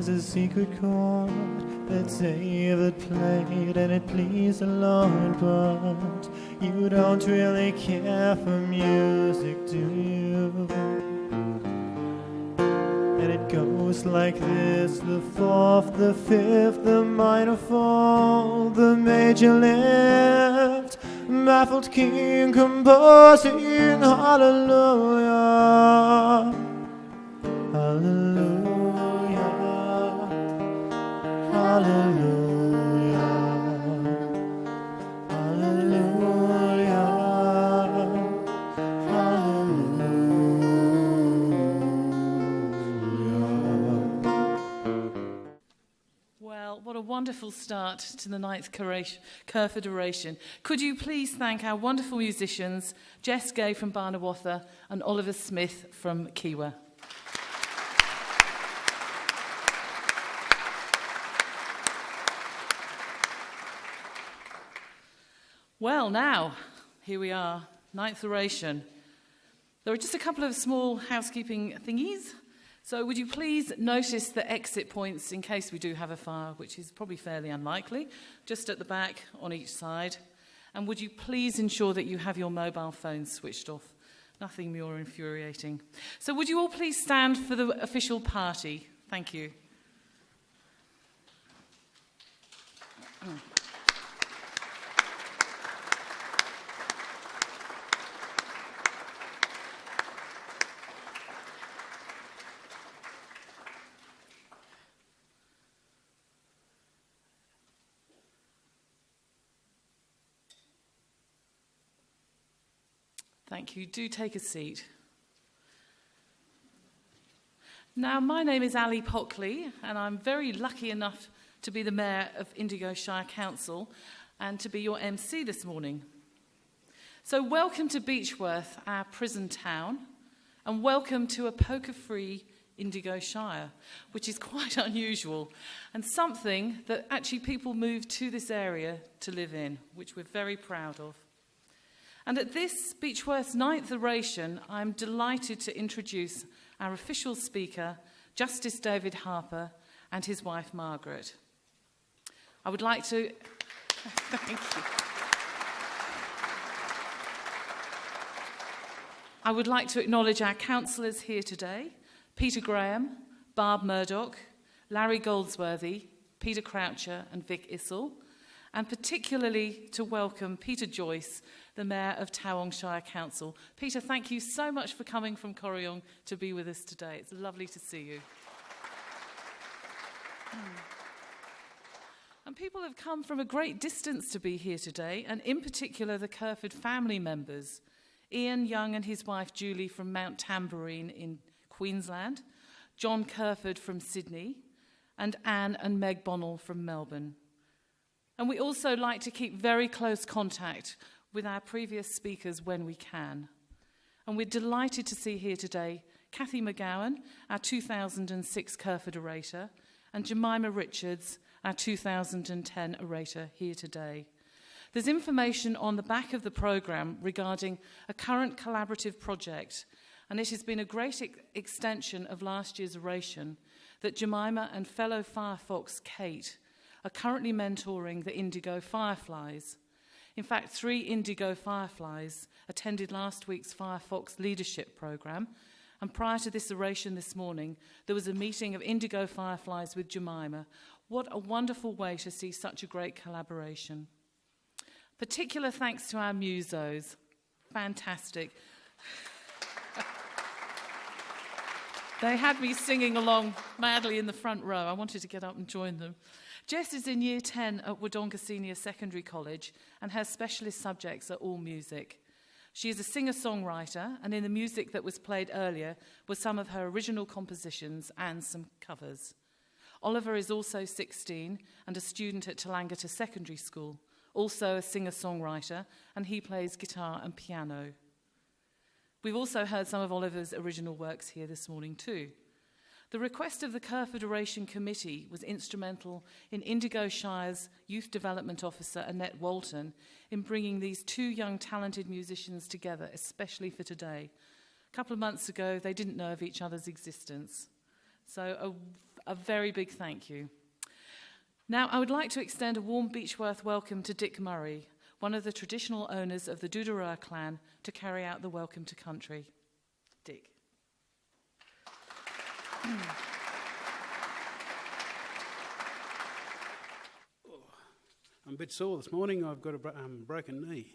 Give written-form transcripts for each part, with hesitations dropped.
was a secret chord that David played and it pleased the Lord, but you don't really care for music, do you? And it goes like this: the fourth, the fifth, the minor fall, the major lift, baffled king composing hallelujah, hallelujah, hallelujah, hallelujah, hallelujah. Well, what a wonderful start to the ninth Kerferd Oration. Could you please thank our wonderful musicians, Jess Gay from Barnawatha and Oliver Smith from Kiwa. Well, now, here we are, ninth Oration. There are just a couple of small housekeeping thingies. So would you please notice the exit points in case we do have a fire, which is probably fairly unlikely, just at the back on each side. And would you please ensure that you have your mobile phones switched off? Nothing more infuriating. So would you all please stand for the official party? Thank you. Thank you. Do take a seat. Now, my name is Ali Pockley, and I'm very lucky enough to be the Mayor of Indigo Shire Council and to be your MC this morning. So welcome to Beechworth, our prison town, and welcome to a poker-free Indigo Shire, which is quite unusual and something that actually people move to this area to live in, which we're very proud of. And at this Beechworth's ninth Oration, I'm delighted to introduce our official speaker, Justice David Harper, and his wife, Margaret. I would like to... Thank you. I would like to acknowledge our councillors here today, Peter Graham, Barb Murdoch, Larry Goldsworthy, Peter Croucher and Vic Issel, and particularly to welcome Peter Joyce, the Mayor of Tauranga Shire Council. Peter, thank you so much for coming from Corryong to be with us today. It's lovely to see you. And people have come from a great distance to be here today, and in particular the Kerferd family members. Ian Young and his wife Julie from Mount Tambourine in Queensland, John Kerferd from Sydney, and Anne and Meg Bonnell from Melbourne. And we also like to keep very close contact with our previous speakers when we can. And we're delighted to see here today Cathy McGowan, our 2006 Kerferd orator, and Jemima Richards, our 2010 orator, here today. There's information on the back of the programme regarding a current collaborative project, and it has been a great extension of last year's oration that Jemima and fellow Firefox Kate are currently mentoring the Indigo Fireflies. In fact, 3 Indigo Fireflies attended last week's Firefox leadership programme, and prior to this oration this morning, there was a meeting of Indigo Fireflies with Jemima. What a wonderful way to see such a great collaboration. Particular thanks to our musos. Fantastic. They had me singing along madly in the front row. I wanted to get up and join them. Jess is in Year 10 at Wodonga Senior Secondary College, and her specialist subjects are all music. She is a singer-songwriter, and in the music that was played earlier were some of her original compositions and some covers. Oliver is also 16 and a student at Talangata Secondary School, also a singer-songwriter, and he plays guitar and piano. We've also heard some of Oliver's original works here this morning too. The request of the Kerferd Oration Committee was instrumental in Indigo Shire's Youth Development Officer, Annette Walton, in bringing these 2 young talented musicians together, especially for today. A couple of months ago, they didn't know of each other's existence. So a very big thank you. Now, I would like to extend a warm Beechworth welcome to Dick Murray, one of the traditional owners of the Doodarua clan, to carry out the welcome to country. Dick. I'm a bit sore this morning. I've got a broken knee.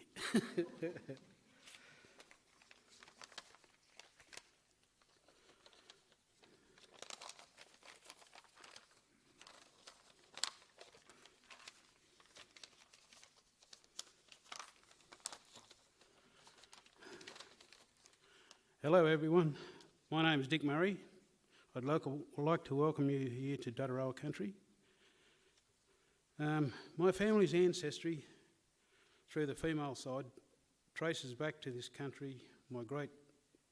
Hello everyone, my name is Dick Murray. I'd like to welcome you here to Doodarua country. My family's ancestry through the female side traces back to this country. My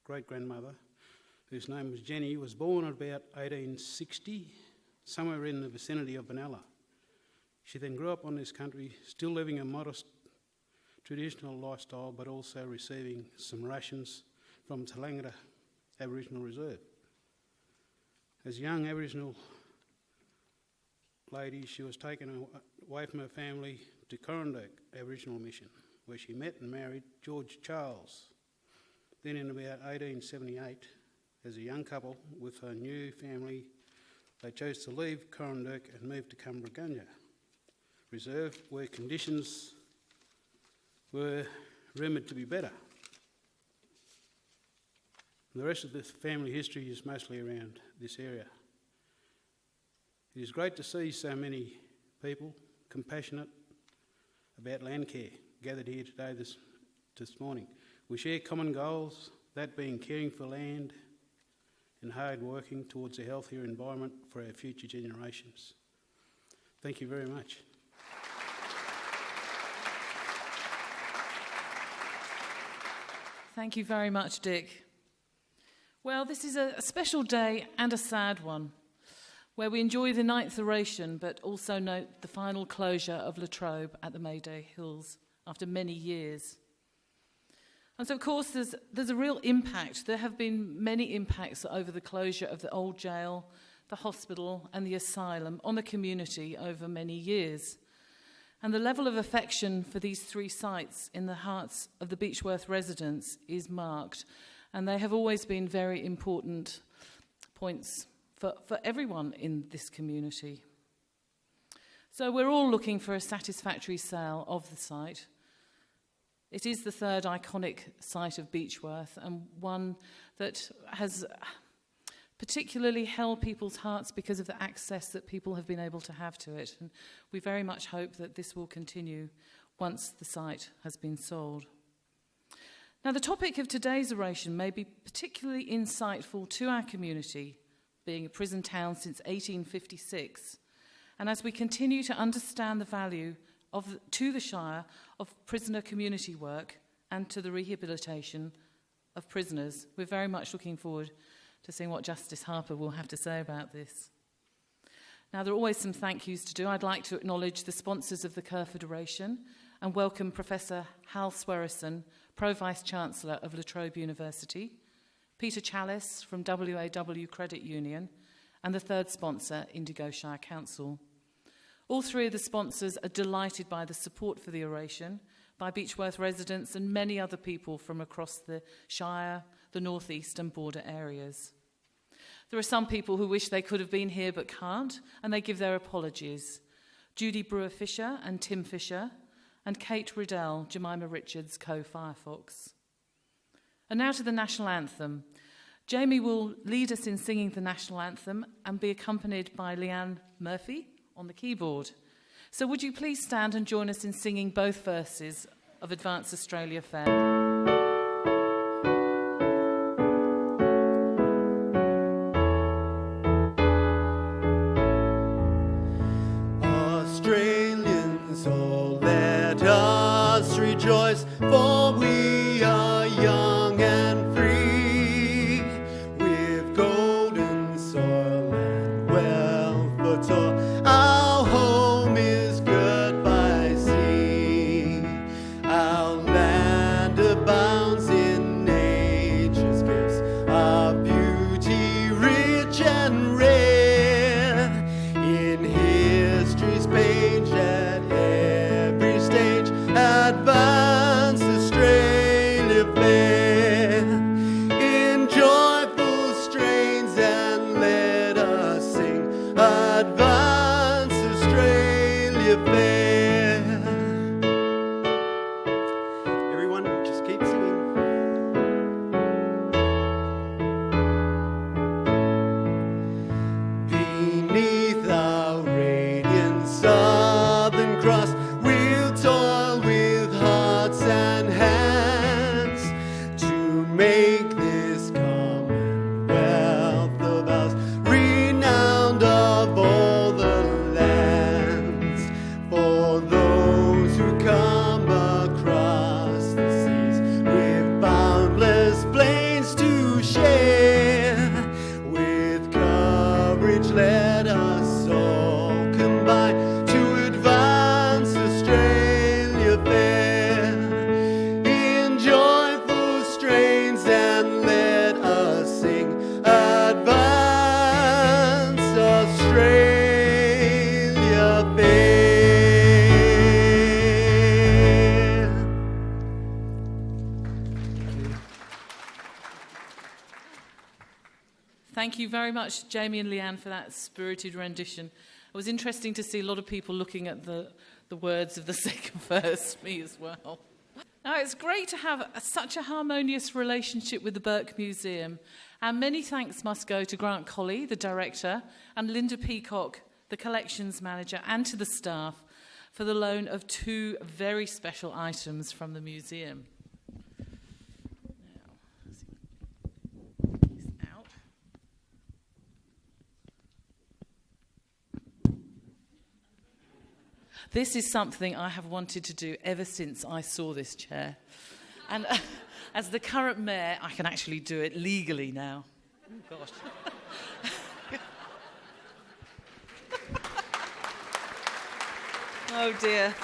great-grandmother, whose name was Jenny, was born at about 1860, somewhere in the vicinity of Benalla. She then grew up on this country, still living a modest traditional lifestyle, but also receiving some rations from Talangata Aboriginal Reserve. As a young Aboriginal lady, she was taken away from her family to Kerferd Aboriginal Mission, where she met and married George Charles. Then in about 1878, as a young couple with her new family, they chose to leave Kerferd and move to Cumbreganya Reserve, where conditions were rumoured to be better. The rest of the family history is mostly around this area. It is great to see so many people compassionate about land care gathered here today this morning. We share common goals, that being caring for land and hard working towards a healthier environment for our future generations. Thank you very much. Thank you very much, Dick. Well, this is a special day and a sad one, where we enjoy the 9th Oration, but also note the final closure of La Trobe at the Mayday Hills after many years. And so, of course, there's a real impact. There have been many impacts over the closure of the old jail, the hospital and the asylum on the community over many years. And the level of affection for these three sites in the hearts of the Beechworth residents is marked. And they have always been very important points for everyone in this community. So we're all looking for a satisfactory sale of the site. It is the third iconic site of Beechworth, and one that has particularly held people's hearts because of the access that people have been able to have to it. And we very much hope that this will continue once the site has been sold. Now, the topic of today's oration may be particularly insightful to our community, being a prison town since 1856, and as we continue to understand the value to the Shire of prisoner community work and to the rehabilitation of prisoners. We're very much looking forward to seeing what Justice Harper will have to say about this. Now, there are always some thank yous to do. I'd like to acknowledge the sponsors of the Kerferd Oration and welcome Professor Hal Swearison, Pro-Vice-Chancellor of La Trobe University, Peter Chalice from WAW Credit Union, and the third sponsor, Indigo Shire Council. All three of the sponsors are delighted by the support for the oration by Beechworth residents and many other people from across the Shire, the North East and border areas. There are some people who wish they could have been here but can't, and they give their apologies. Judy Brewer-Fisher and Tim Fisher, and Kate Riddell, Jemima Richards, co-Firefox. And now to the national anthem. Jamie will lead us in singing the national anthem and be accompanied by Leanne Murphy on the keyboard. So would you please stand and join us in singing both verses of Advance Australia Fair? Australians, all let us rejoice, for we are young and free, with golden soil and wealth for all. Our home is good by sea, our land abounds in nature's gifts, our beauty rich and rare. Australia fair. Everyone, just keep singing. Beneath our radiant Southern Cross, we'll toil with hearts and hands to make this commonwealth of ours renowned of all the lands. For those who come across the seas with boundless plains to share, with courage let us all combine to advance Australia fair. In joyful strains and let us sing, advance Australia fair. Thank you very much, Jamie and Leanne, for that spirited rendition. It was interesting to see a lot of people looking at the words of the second verse, me as well. Now, it's great to have such a harmonious relationship with the Burke Museum, and many thanks must go to Grant Colley, the director, and Linda Peacock, the collections manager, and to the staff for the loan of two very special items from the museum. This is something I have wanted to do ever since I saw this chair. And as the current mayor, I can actually do it legally now. Oh, gosh. Oh, dear.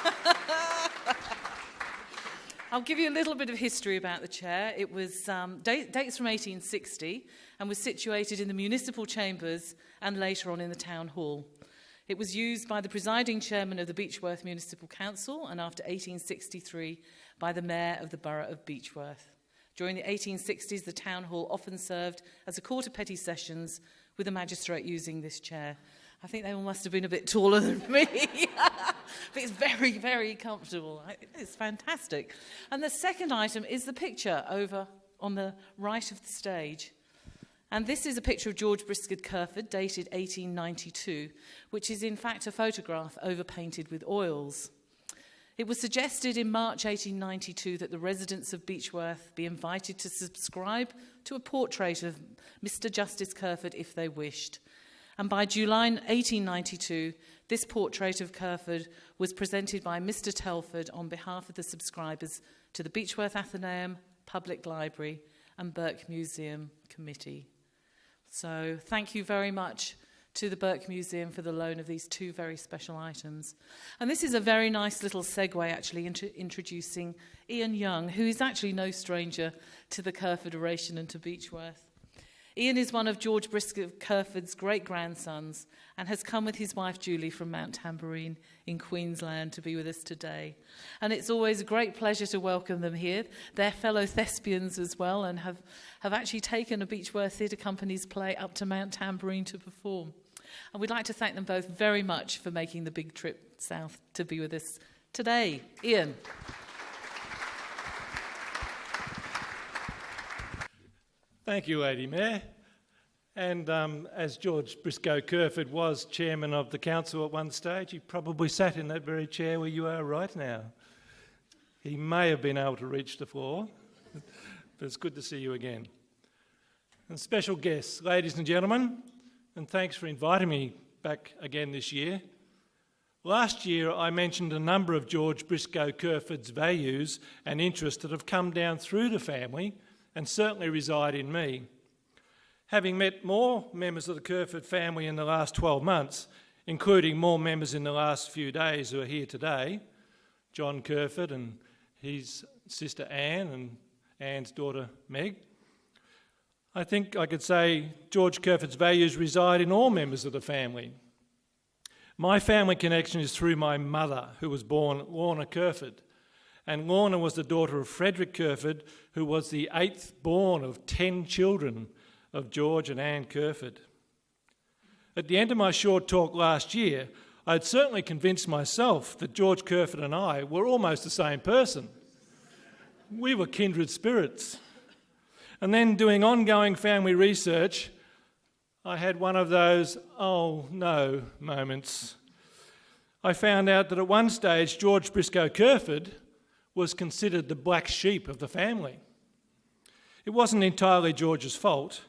I'll give you a little bit of history about the chair. It was dates from 1860 and was situated in the municipal chambers and later on in the town hall. It was used by the presiding chairman of the Beechworth Municipal Council and after 1863 by the mayor of the borough of Beechworth. During the 1860s, the town hall often served as a court of petty sessions with the magistrate using this chair. I think they all must have been a bit taller than me. But it's very, very comfortable. It's fantastic. And the second item is the picture over on the right of the stage. And this is a picture of George Briscoe Kerferd, dated 1892, which is in fact a photograph overpainted with oils. It was suggested in March 1892 that the residents of Beechworth be invited to subscribe to a portrait of Mr. Justice Kerferd if they wished. And by July 1892, this portrait of Kerferd was presented by Mr. Telford on behalf of the subscribers to the Beechworth Athenaeum, Public Library and Burke Museum Committee. So thank you very much to the Burke Museum for the loan of these two very special items. And this is a very nice little segue actually into introducing Ian Young, who is actually no stranger to the Kerferd Oration and to Beechworth. Ian is one of George Briscoe Kerford's great-grandsons and has come with his wife Julie from Mount Tamborine in Queensland to be with us today. And it's always a great pleasure to welcome them here. They're fellow thespians as well and have actually taken a Beechworth Theatre Company's play up to Mount Tamborine to perform. And we'd like to thank them both very much for making the big trip south to be with us today. Ian. Thank you, Lady Mayor. And as George Briscoe Kerferd was chairman of the council at one stage, he probably sat in that very chair where you are right now. He may have been able to reach the floor, but it's good to see you again. And special guests, ladies and gentlemen, and thanks for inviting me back again this year. Last year I mentioned a number of George Briscoe Kerford's values and interests that have come down through the family and certainly reside in me. Having met more members of the Kerferd family in the last 12 months, including more members in the last few days who are here today, John Kerferd and his sister Anne and Anne's daughter Meg, I think I could say George Kerford's values reside in all members of the family. My family connection is through my mother, who was born Lorna Kerferd, and Lorna was the daughter of Frederick Kerferd, who was the 8th born of 10 children of George and Anne Kerferd. At the end of my short talk last year, I'd certainly convinced myself that George Kerferd and I were almost the same person. We were kindred spirits. And then doing ongoing family research, I had one of those "oh no" moments. I found out that at one stage George Briscoe Kerferd was considered the black sheep of the family. It wasn't entirely George's fault.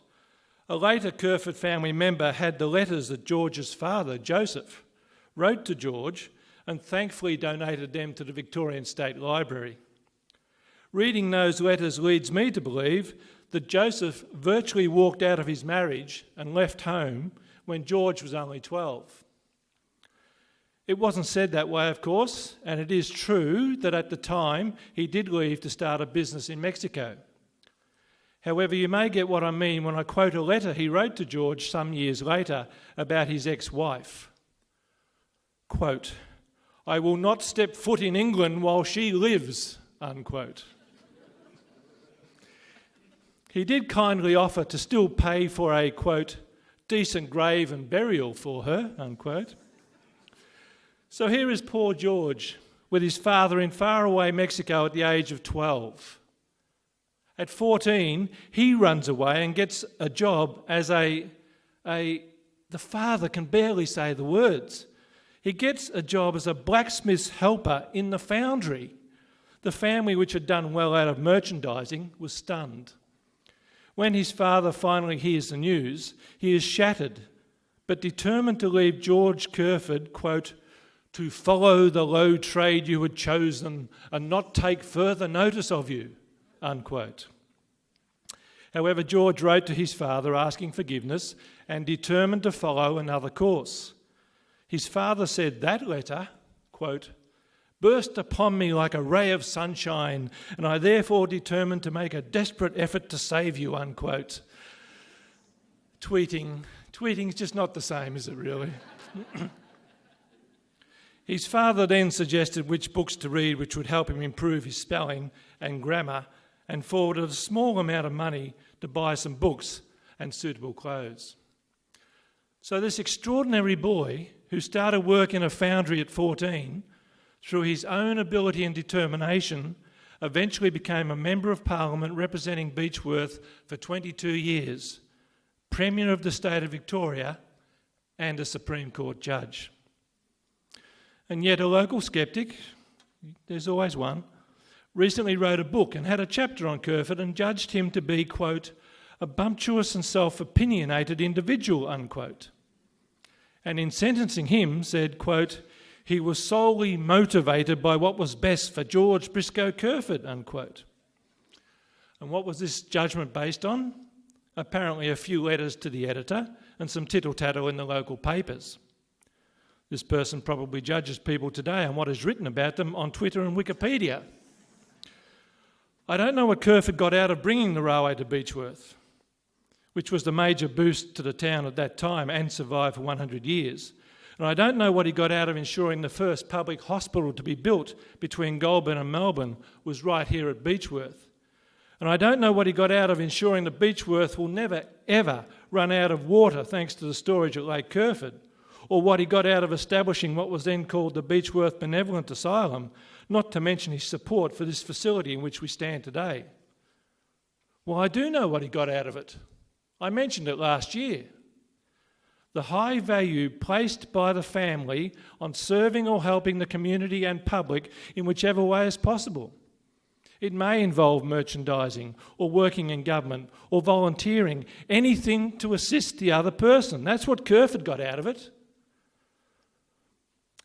A later Kerferd family member had the letters that George's father, Joseph, wrote to George and thankfully donated them to the Victorian State Library. Reading those letters leads me to believe that Joseph virtually walked out of his marriage and left home when George was only 12. It wasn't said that way, of course, and it is true that at the time he did leave to start a business in Mexico. However, you may get what I mean when I quote a letter he wrote to George some years later about his ex-wife. Quote, "I will not step foot in England while she lives," unquote. He did kindly offer to still pay for a, quote, "decent grave and burial for her," unquote. So here is poor George with his father in faraway Mexico at the age of 12. At 14, he runs away and gets a job as the father can barely say the words. He gets a job as a blacksmith's helper in the foundry. The family, which had done well out of merchandising, was stunned. When his father finally hears the news, he is shattered, but determined to leave George Kerferd, quote, "to follow the low trade you had chosen and not take further notice of you," unquote. However, George wrote to his father asking forgiveness and determined to follow another course. His father said that letter, quote, "burst upon me like a ray of sunshine, and I therefore determined to make a desperate effort to save you," unquote. Tweeting's just not the same, is it really? His father then suggested which books to read which would help him improve his spelling and grammar, and forwarded a small amount of money to buy some books and suitable clothes. So this extraordinary boy, who started work in a foundry at 14, through his own ability and determination, eventually became a Member of Parliament representing Beechworth for 22 years, Premier of the State of Victoria, and a Supreme Court judge. And yet a local sceptic, there's always one, recently wrote a book and had a chapter on Kerferd and judged him to be, quote, "a bumptious and self-opinionated individual," unquote. And in sentencing him said, quote, "he was solely motivated by what was best for George Briscoe Kerferd," unquote. And what was this judgment based on? Apparently a few letters to the editor and some tittle-tattle in the local papers. This person probably judges people today on what is written about them on Twitter and Wikipedia. I don't know what Kerferd got out of bringing the railway to Beechworth, which was the major boost to the town at that time and survived for 100 years. And I don't know what he got out of ensuring the first public hospital to be built between Goulburn and Melbourne was right here at Beechworth. And I don't know what he got out of ensuring that Beechworth will never, ever run out of water thanks to the storage at Lake Kerferd, or what he got out of establishing what was then called the Beechworth Benevolent Asylum, not to mention his support for this facility in which we stand today. Well, I do know what he got out of it. I mentioned it last year. The high value placed by the family on serving or helping the community and public in whichever way is possible. It may involve merchandising or working in government or volunteering, anything to assist the other person. That's what Kerferd got out of it.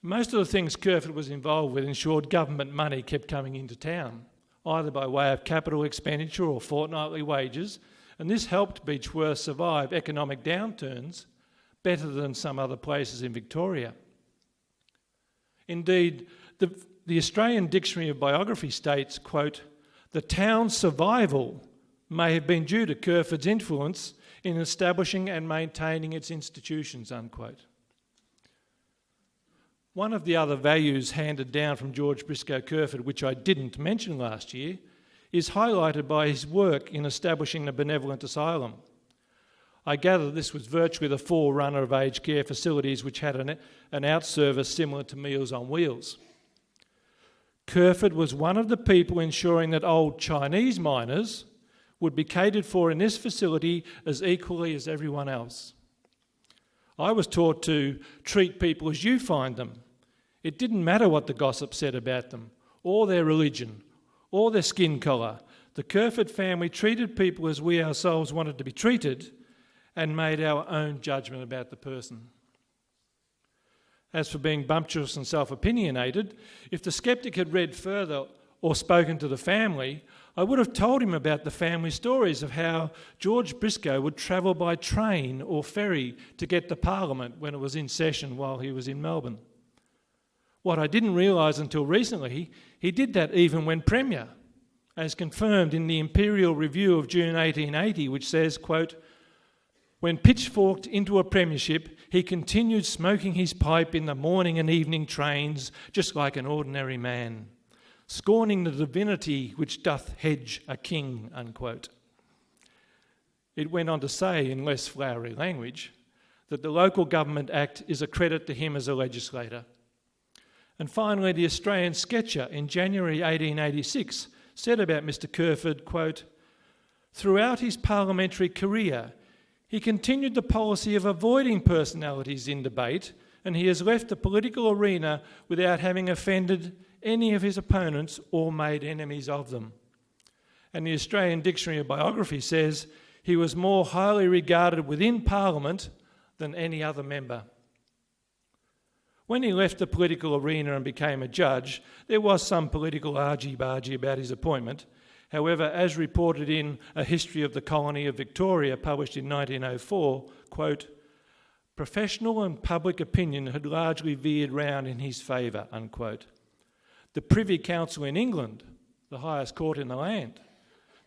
Most of the things Kerferd was involved with ensured government money kept coming into town, either by way of capital expenditure or fortnightly wages, and this helped Beechworth survive economic downturns better than some other places in Victoria. Indeed, the Australian Dictionary of Biography states, quote, "the town's survival may have been due to Kerferd's influence in establishing and maintaining its institutions," unquote. One of the other values handed down from George Briscoe Kerferd, which I didn't mention last year, is highlighted by his work in establishing the Benevolent Asylum. I gather this was virtually the forerunner of aged care facilities which had an out service similar to Meals on Wheels. Kerferd was one of the people ensuring that old Chinese miners would be catered for in this facility as equally as everyone else. I was taught to treat people as you find them. It didn't matter what the gossip said about them, or their religion, or their skin colour. The Kerferd family treated people as we ourselves wanted to be treated and made our own judgment about the person. As for being bumptious and self-opinionated, if the sceptic had read further or spoken to the family, I would have told him about the family stories of how George Briscoe would travel by train or ferry to get to Parliament when it was in session while he was in Melbourne. What I didn't realise until recently, he did that even when Premier, as confirmed in the Imperial Review of June 1880, which says, quote, "When pitchforked into a premiership, he continued smoking his pipe in the morning and evening trains, just like an ordinary man, scorning the divinity which doth hedge a king," unquote. It went on to say, in less flowery language, that the Local Government Act is a credit to him as a legislator. And finally, the Australian Sketcher in January 1886 said about Mr Kerferd, quote, "Throughout his parliamentary career, he continued the policy of avoiding personalities in debate, and he has left the political arena without having offended any of his opponents or made enemies of them." And the Australian Dictionary of Biography says he was more highly regarded within Parliament than any other member. When he left the political arena and became a judge, there was some political argy-bargy about his appointment. However, as reported in A History of the Colony of Victoria, published in 1904, quote, "Professional and public opinion had largely veered round in his favour," unquote. The Privy Council in England, the highest court in the land,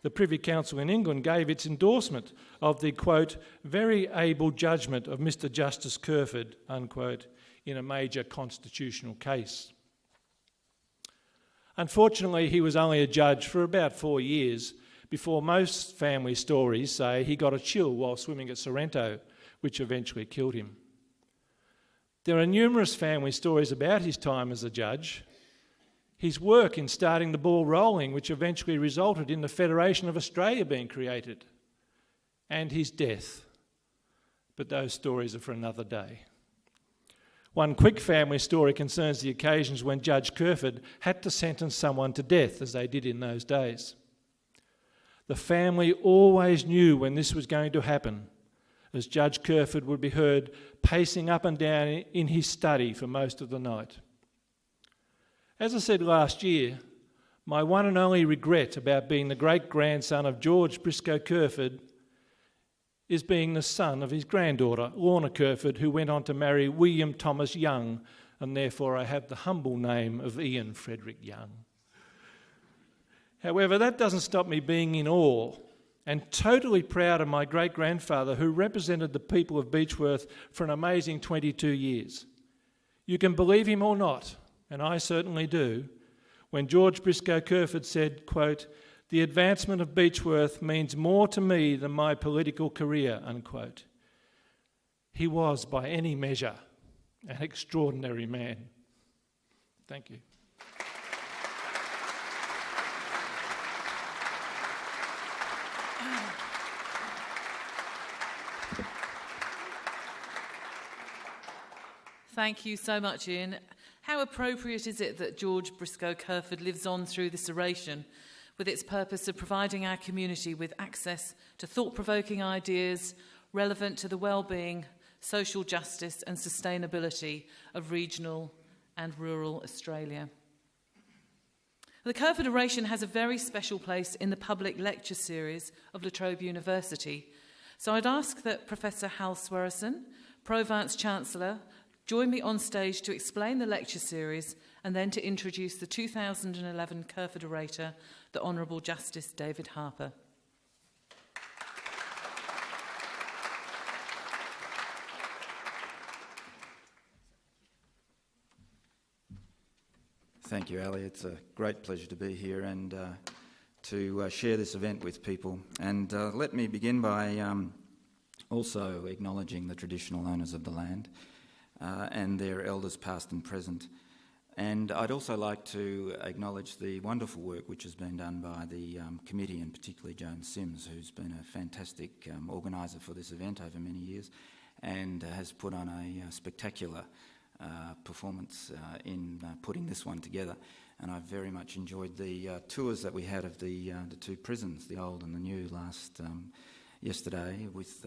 the Privy Council in England gave its endorsement of the, quote, "very able judgment of Mr Justice Kerferd," unquote, in a major constitutional case. Unfortunately, he was only a judge for about 4 years before most family stories say he got a chill while swimming at Sorrento, which eventually killed him. There are numerous family stories about his time as a judge, his work in starting the ball rolling, which eventually resulted in the Federation of Australia being created, and his death. But those stories are for another day. One quick family story concerns the occasions when Judge Kerferd had to sentence someone to death, as they did in those days. The family always knew when this was going to happen, as Judge Kerferd would be heard pacing up and down in his study for most of the night. As I said last year, my one and only regret about being the great-grandson of George Briscoe Kerferd is being the son of his granddaughter, Lorna Kerferd, who went on to marry William Thomas Young, and therefore I have the humble name of Ian Frederick Young. However, that doesn't stop me being in awe and totally proud of my great-grandfather, who represented the people of Beechworth for an amazing 22 years. You can believe him or not, and I certainly do, when George Briscoe Kerferd said, quote, "The advancement of Beechworth means more to me than my political career," unquote. He was, by any measure, an extraordinary man. Thank you. Thank you so much, Ian. How appropriate is it that George Briscoe Kerferd lives on through this oration, with its purpose of providing our community with access to thought-provoking ideas relevant to the well-being, social justice and sustainability of regional and rural Australia. The Kerferd Oration has a very special place in the public lecture series of La Trobe University, so I'd ask that Professor Hal Swearison, Pro-Vice Chancellor, join me on stage to explain the lecture series and then to introduce the 2011 Kerferd Orator, the Honourable Justice David Harper. Thank you, Ali. It's a great pleasure to be here and to share this event with people. And let me begin by also acknowledging the traditional owners of the land and their elders past and present. And I'd also like to acknowledge the wonderful work which has been done by the committee, and particularly Joan Sims, who's been a fantastic organiser for this event over many years and has put on a spectacular performance in putting this one together. And I've very much enjoyed the tours that we had of the two prisons, the old and the new, yesterday with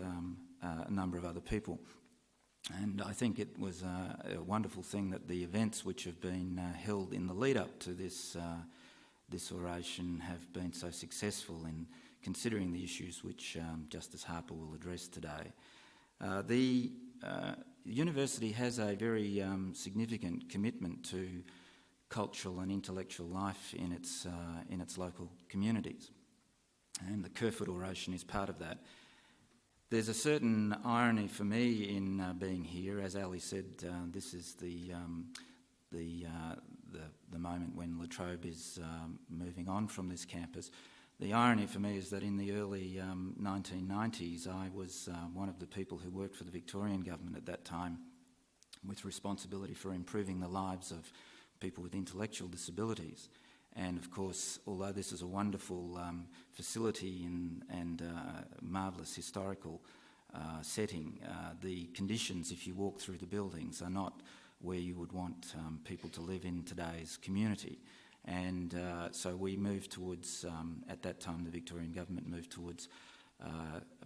a number of other people. And I think it was a wonderful thing that the events which have been held in the lead up to this oration have been so successful in considering the issues which Justice Harper will address today. The university has a very significant commitment to cultural and intellectual life in its local communities, and the Kerferd Oration is part of that. There's a certain irony for me in being here. As Ali said, this is the moment when La Trobe is moving on from this campus. The irony for me is that in the early 1990s, I was one of the people who worked for the Victorian government at that time with responsibility for improving the lives of people with intellectual disabilities. And of course, although this is a wonderful facility and marvellous historical setting, the conditions, if you walk through the buildings, are not where you would want people to live in today's community. And so we moved towards, at that time the Victorian government moved towards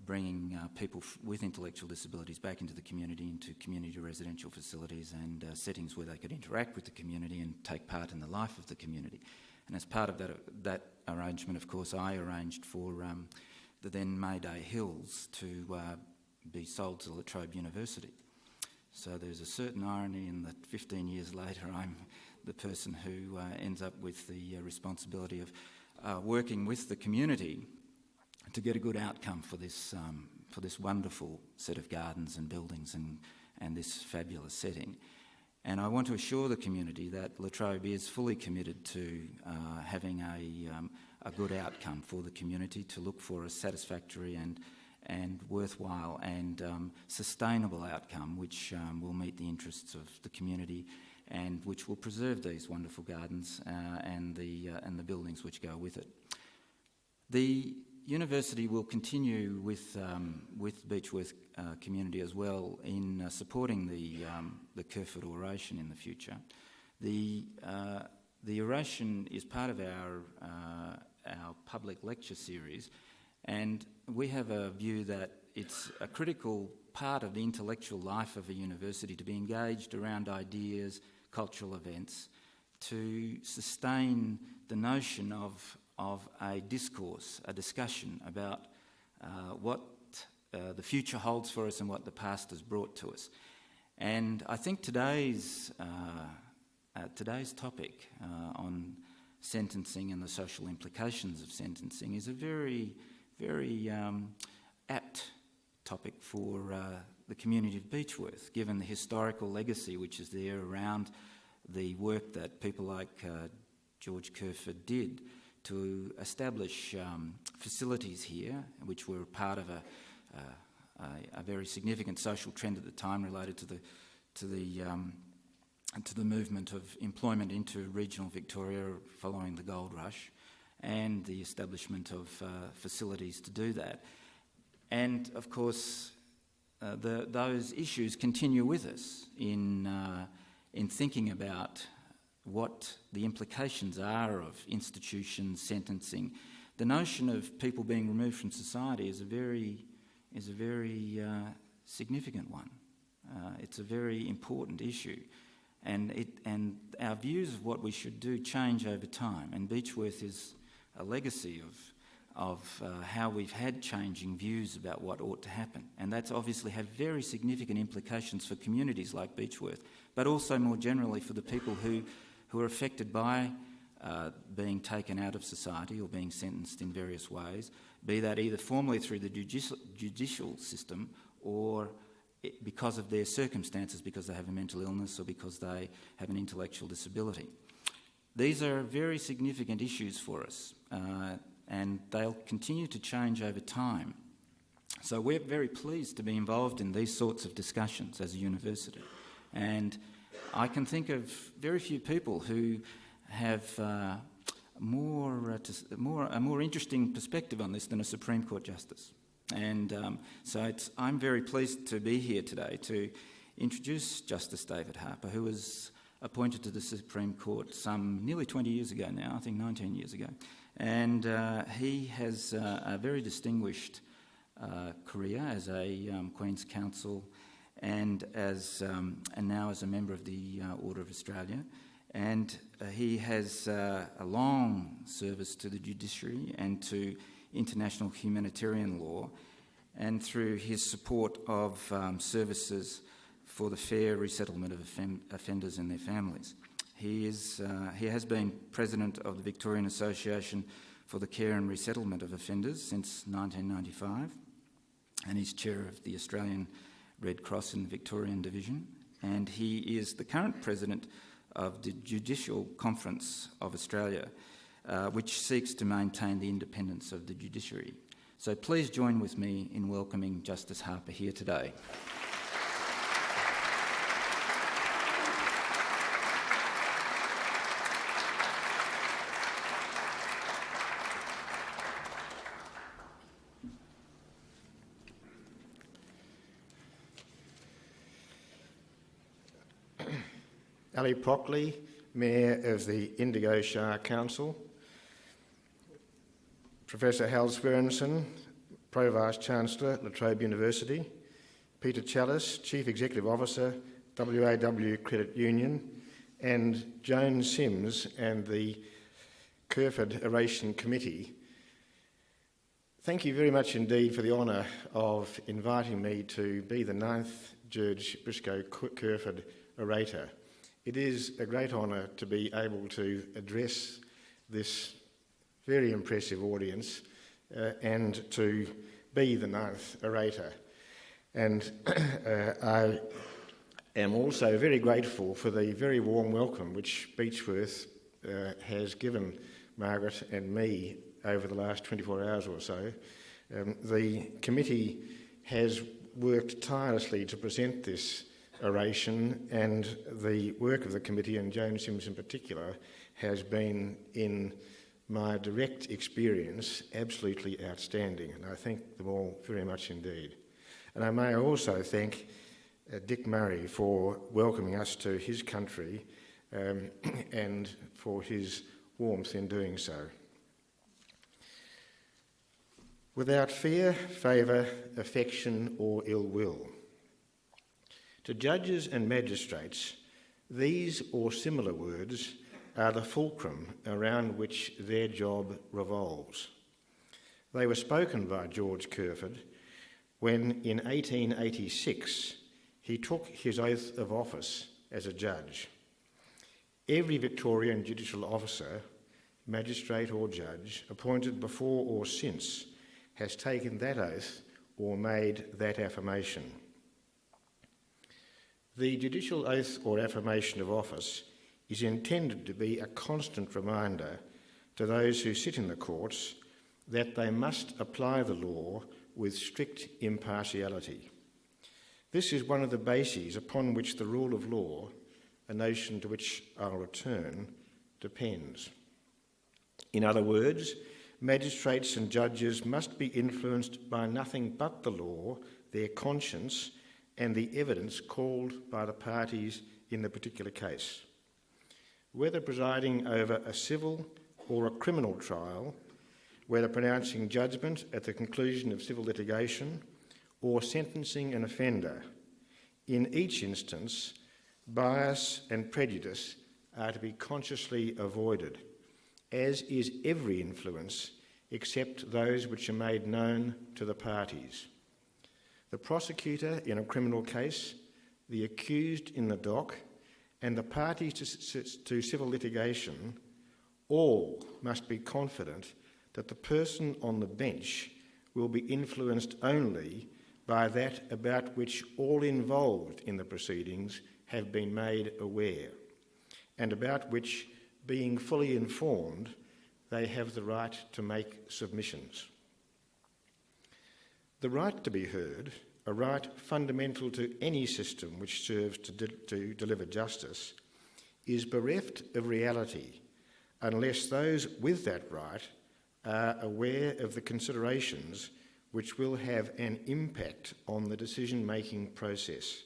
bringing people with intellectual disabilities back into the community, into community residential facilities and settings where they could interact with the community and take part in the life of the community. And as part of that arrangement, of course, I arranged for the then Mayday Hills to be sold to La Trobe University. So there's a certain irony in that 15 years later I'm the person who ends up with the responsibility of working with the community to get a good outcome for this wonderful set of gardens and buildings and this fabulous setting. And I want to assure the community that La Trobe is fully committed to having a good outcome for the community, to look for a satisfactory and worthwhile and sustainable outcome which will meet the interests of the community and which will preserve these wonderful gardens and the buildings which go with it. The university will continue with Beechworth community as well in supporting the Kerferd Oration in the future. The oration is part of our public lecture series, and we have a view that it's a critical part of the intellectual life of a university to be engaged around ideas, cultural events, to sustain the notion of a discourse, a discussion about what the future holds for us and what the past has brought to us. And I think today's topic on sentencing and the social implications of sentencing is a very, very apt topic for the community of Beechworth, given the historical legacy which is there around the work that people like George Kerferd did to establish facilities here, which were part of a very significant social trend at the time related to the movement of employment into regional Victoria following the gold rush, and the establishment of facilities to do that. And of course, those issues continue with us in thinking about what the implications are of institutions, sentencing. The notion of people being removed from society is a very significant one. It's a very important issue, and our views of what we should do change over time. And Beechworth is a legacy of how we've had changing views about what ought to happen, and that's obviously had very significant implications for communities like Beechworth, but also more generally for the people who are affected by being taken out of society or being sentenced in various ways, be that either formally through the judicial system or because of their circumstances, because they have a mental illness or because they have an intellectual disability. These are very significant issues for us, and they'll continue to change over time. So we're very pleased to be involved in these sorts of discussions as a university. And I can think of very few people who have a more interesting perspective on this than a Supreme Court Justice. And I'm very pleased to be here today to introduce Justice David Harper, who was appointed to the Supreme Court some nearly 20 years ago now, I think 19 years ago. And he has a very distinguished career as a Queen's Counsel and now as a member of the Order of Australia. And he has a long service to the judiciary and to international humanitarian law, and through his support of services for the fair resettlement of offenders and their families. He has been president of the Victorian Association for the Care and Resettlement of Offenders since 1995, and he's chair of the Australian Red Cross in the Victorian Division, and he is the current president of the Judicial Conference of Australia, which seeks to maintain the independence of the judiciary. So please join with me in welcoming Justice Harper here today. Ali Prockley, Mayor of the Indigo Shire Council, Professor Hal Swearenson, Pro Vice-Chancellor, La Trobe University, Peter Challis, Chief Executive Officer, WAW Credit Union, and Joan Sims and the Kerferd Oration Committee. Thank you very much indeed for the honour of inviting me to be the 9th Judge Briscoe Kerferd Orator. It is a great honour to be able to address this very impressive audience and to be the 9th orator. And I am also very grateful for the very warm welcome which Beechworth has given Margaret and me over the last 24 hours or so. The committee has worked tirelessly to present this oration, and the work of the committee, and Joan Sims in particular, has been, in my direct experience, absolutely outstanding, and I thank them all very much indeed. And I may also thank Dick Murray for welcoming us to his country and for his warmth in doing so. Without fear, favour, affection or ill will. To judges and magistrates, these or similar words are the fulcrum around which their job revolves. They were spoken by George Kerferd when, in 1886, he took his oath of office as a judge. Every Victorian judicial officer, magistrate or judge, appointed before or since, has taken that oath or made that affirmation. The judicial oath or affirmation of office is intended to be a constant reminder to those who sit in the courts that they must apply the law with strict impartiality. This is one of the bases upon which the rule of law, a notion to which I'll return, depends. In other words, magistrates and judges must be influenced by nothing but the law, their conscience, and the evidence called by the parties in the particular case. Whether presiding over a civil or a criminal trial, whether pronouncing judgment at the conclusion of civil litigation, or sentencing an offender, in each instance, bias and prejudice are to be consciously avoided, as is every influence except those which are made known to the parties. The prosecutor in a criminal case, the accused in the dock, and the parties to civil litigation all must be confident that the person on the bench will be influenced only by that about which all involved in the proceedings have been made aware, and about which, being fully informed, they have the right to make submissions. The right to be heard, a right fundamental to any system which serves to deliver justice, is bereft of reality unless those with that right are aware of the considerations which will have an impact on the decision-making process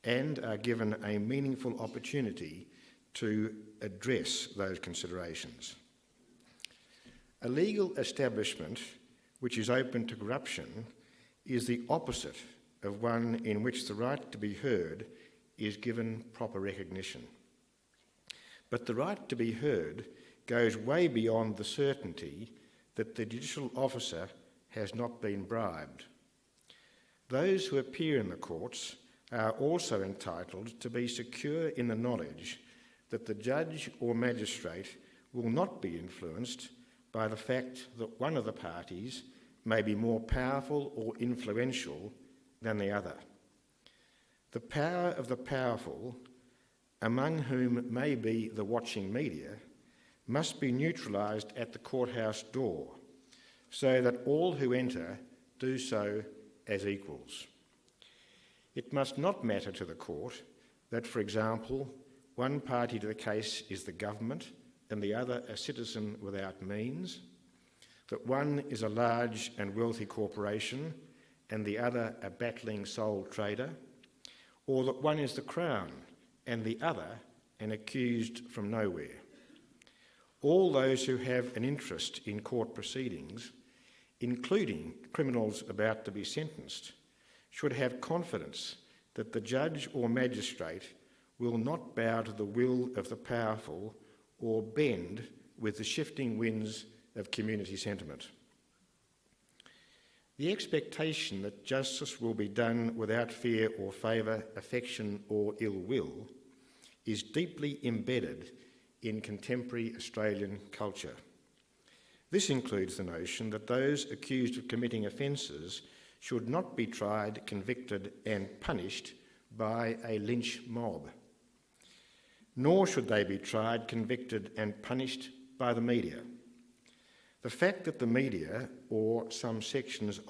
and are given a meaningful opportunity to address those considerations. A legal establishment which is open to corruption is the opposite of one in which the right to be heard is given proper recognition. But the right to be heard goes way beyond the certainty that the judicial officer has not been bribed. Those who appear in the courts are also entitled to be secure in the knowledge that the judge or magistrate will not be influenced by the fact that one of the parties may be more powerful or influential than the other. The power of the powerful, among whom may be the watching media, must be neutralised at the courthouse door so that all who enter do so as equals. It must not matter to the court that, for example, one party to the case is the government and the other a citizen without means, that one is a large and wealthy corporation and the other a battling sole trader, or that one is the Crown and the other an accused from nowhere. All those who have an interest in court proceedings, including criminals about to be sentenced, should have confidence that the judge or magistrate will not bow to the will of the powerful or bend with the shifting winds of community sentiment. The expectation that justice will be done without fear or favour, affection or ill will is deeply embedded in contemporary Australian culture. This includes the notion that those accused of committing offences should not be tried, convicted and punished by a lynch mob, nor should they be tried, convicted and punished by the media. The fact that the media, or some sections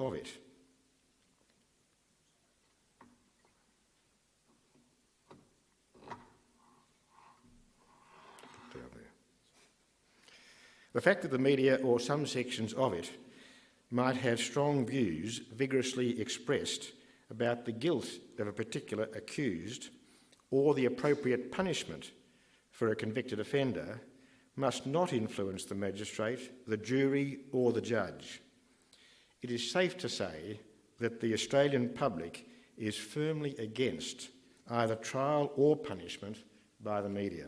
of it, might have strong views vigorously expressed about the guilt of a particular accused or the appropriate punishment for a convicted offender must not influence the magistrate, the jury or the judge. It is safe to say that the Australian public is firmly against either trial or punishment by the media.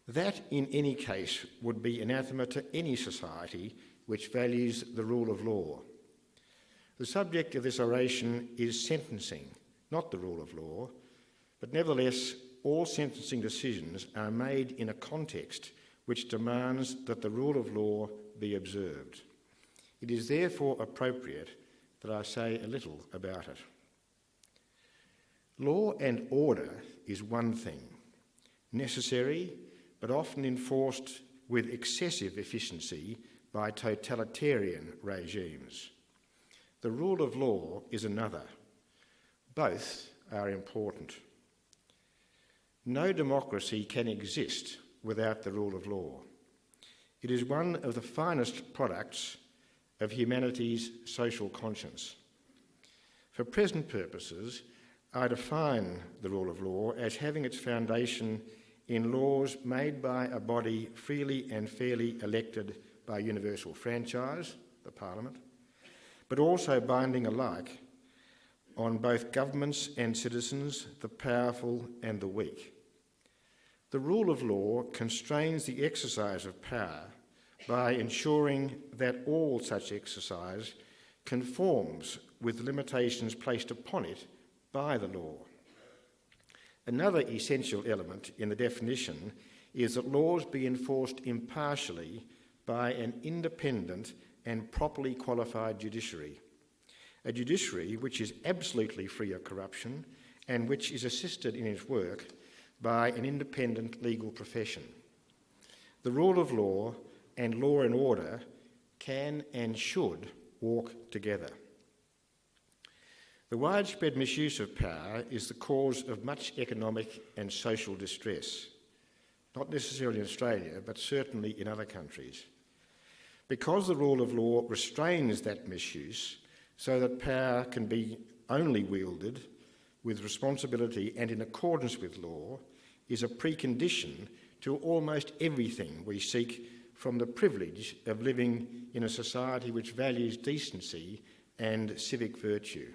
That, in any case, would be anathema to any society which values the rule of law. The subject of this oration is sentencing, not the rule of law, but nevertheless all sentencing decisions are made in a context which demands that the rule of law be observed. It is therefore appropriate that I say a little about it. Law and order is one thing, necessary but often enforced with excessive efficiency by totalitarian regimes. The rule of law is another. Both are important. No democracy can exist without the rule of law. It is one of the finest products of humanity's social conscience. For present purposes, I define the rule of law as having its foundation in laws made by a body freely and fairly elected by universal franchise, the Parliament, but also binding alike on both governments and citizens, the powerful and the weak. The rule of law constrains the exercise of power by ensuring that all such exercise conforms with the limitations placed upon it by the law. Another essential element in the definition is that laws be enforced impartially by an independent and properly qualified judiciary, a judiciary which is absolutely free of corruption and which is assisted in its work by an independent legal profession. The rule of law and law and order can and should walk together. The widespread misuse of power is the cause of much economic and social distress, not necessarily in Australia, but certainly in other countries. Because the rule of law restrains that misuse so that power can be only wielded with responsibility and in accordance with law, is a precondition to almost everything we seek from the privilege of living in a society which values decency and civic virtue.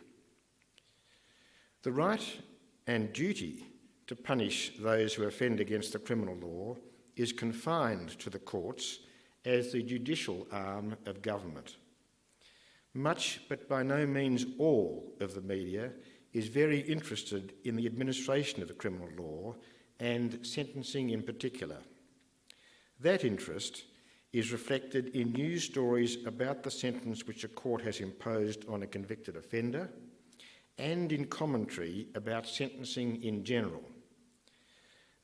The right and duty to punish those who offend against the criminal law is confined to the courts as the judicial arm of government. Much, but by no means all, of the media is very interested in the administration of the criminal law and sentencing in particular. That interest is reflected in news stories about the sentence which a court has imposed on a convicted offender and in commentary about sentencing in general.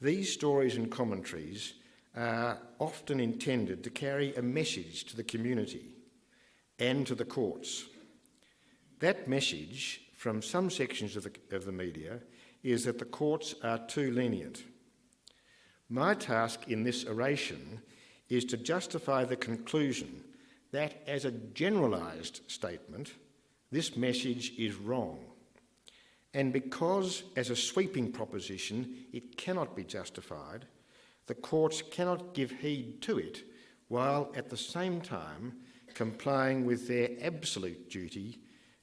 These stories and commentaries are often intended to carry a message to the community and to the courts. That message from some sections of the media is that the courts are too lenient. My task in this oration is to justify the conclusion that, as a generalised statement, this message is wrong. And because, as a sweeping proposition, it cannot be justified, the courts cannot give heed to it while at the same time complying with their absolute duty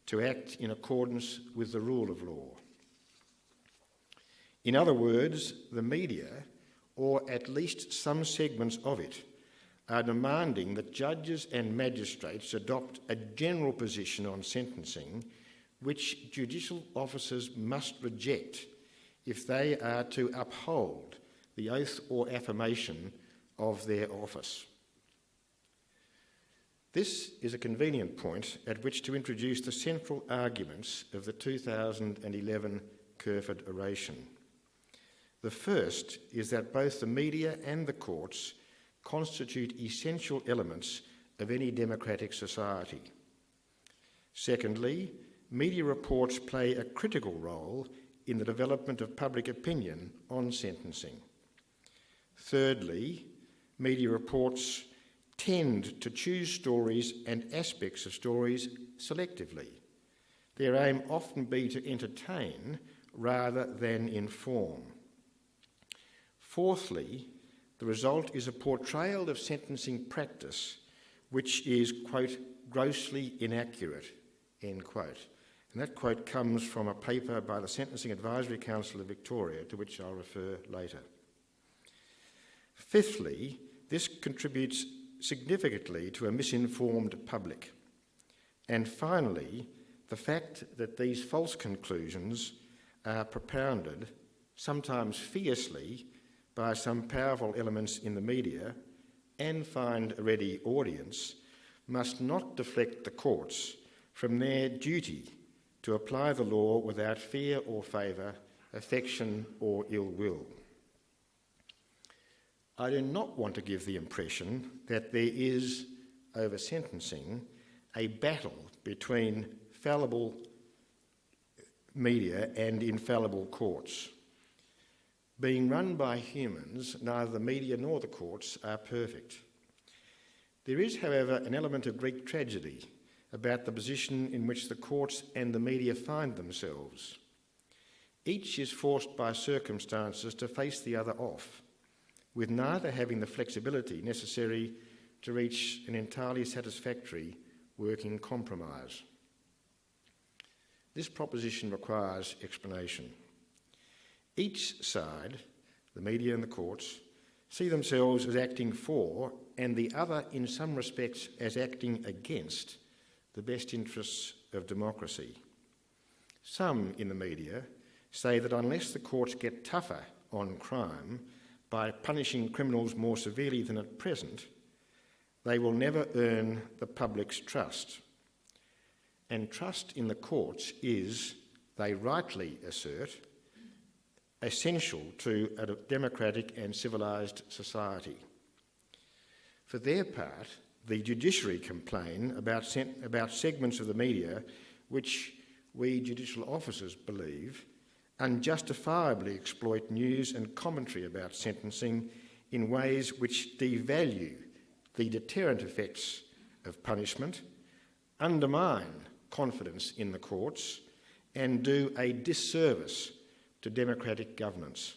to act in accordance with the rule of law. In other words, the media, or at least some segments of it, are demanding that judges and magistrates adopt a general position on sentencing which judicial officers must reject if they are to uphold the oath or affirmation of their office. This is a convenient point at which to introduce the central arguments of the 2011 Kerferd Oration. The first is that both the media and the courts constitute essential elements of any democratic society. Secondly, media reports play a critical role in the development of public opinion on sentencing. Thirdly, media reports tend to choose stories and aspects of stories selectively. Their aim often be to entertain rather than inform. Fourthly, the result is a portrayal of sentencing practice which is, quote, grossly inaccurate, end quote. And that quote comes from a paper by the Sentencing Advisory Council of Victoria, to which I'll refer later. Fifthly, this contributes significantly to a misinformed public. And finally, the fact that these false conclusions are propounded, sometimes fiercely, by some powerful elements in the media and find a ready audience, must not deflect the courts from their duty to apply the law without fear or favour, affection or ill will. I do not want to give the impression that there is, over sentencing, a battle between fallible media and infallible courts. Being run by humans, neither the media nor the courts are perfect. There is, however, an element of Greek tragedy about the position in which the courts and the media find themselves. Each is forced by circumstances to face the other off, with neither having the flexibility necessary to reach an entirely satisfactory working compromise. This proposition requires explanation. Each side, the media and the courts, see themselves as acting for, and the other in some respects as acting against, the best interests of democracy. Some in the media say that unless the courts get tougher on crime by punishing criminals more severely than at present, they will never earn the public's trust. And trust in the courts is, they rightly assert, essential to a democratic and civilised society. For their part, the judiciary complain about segments of the media which we judicial officers believe unjustifiably exploit news and commentary about sentencing in ways which devalue the deterrent effects of punishment, undermine confidence in the courts, and do a disservice to democratic governance.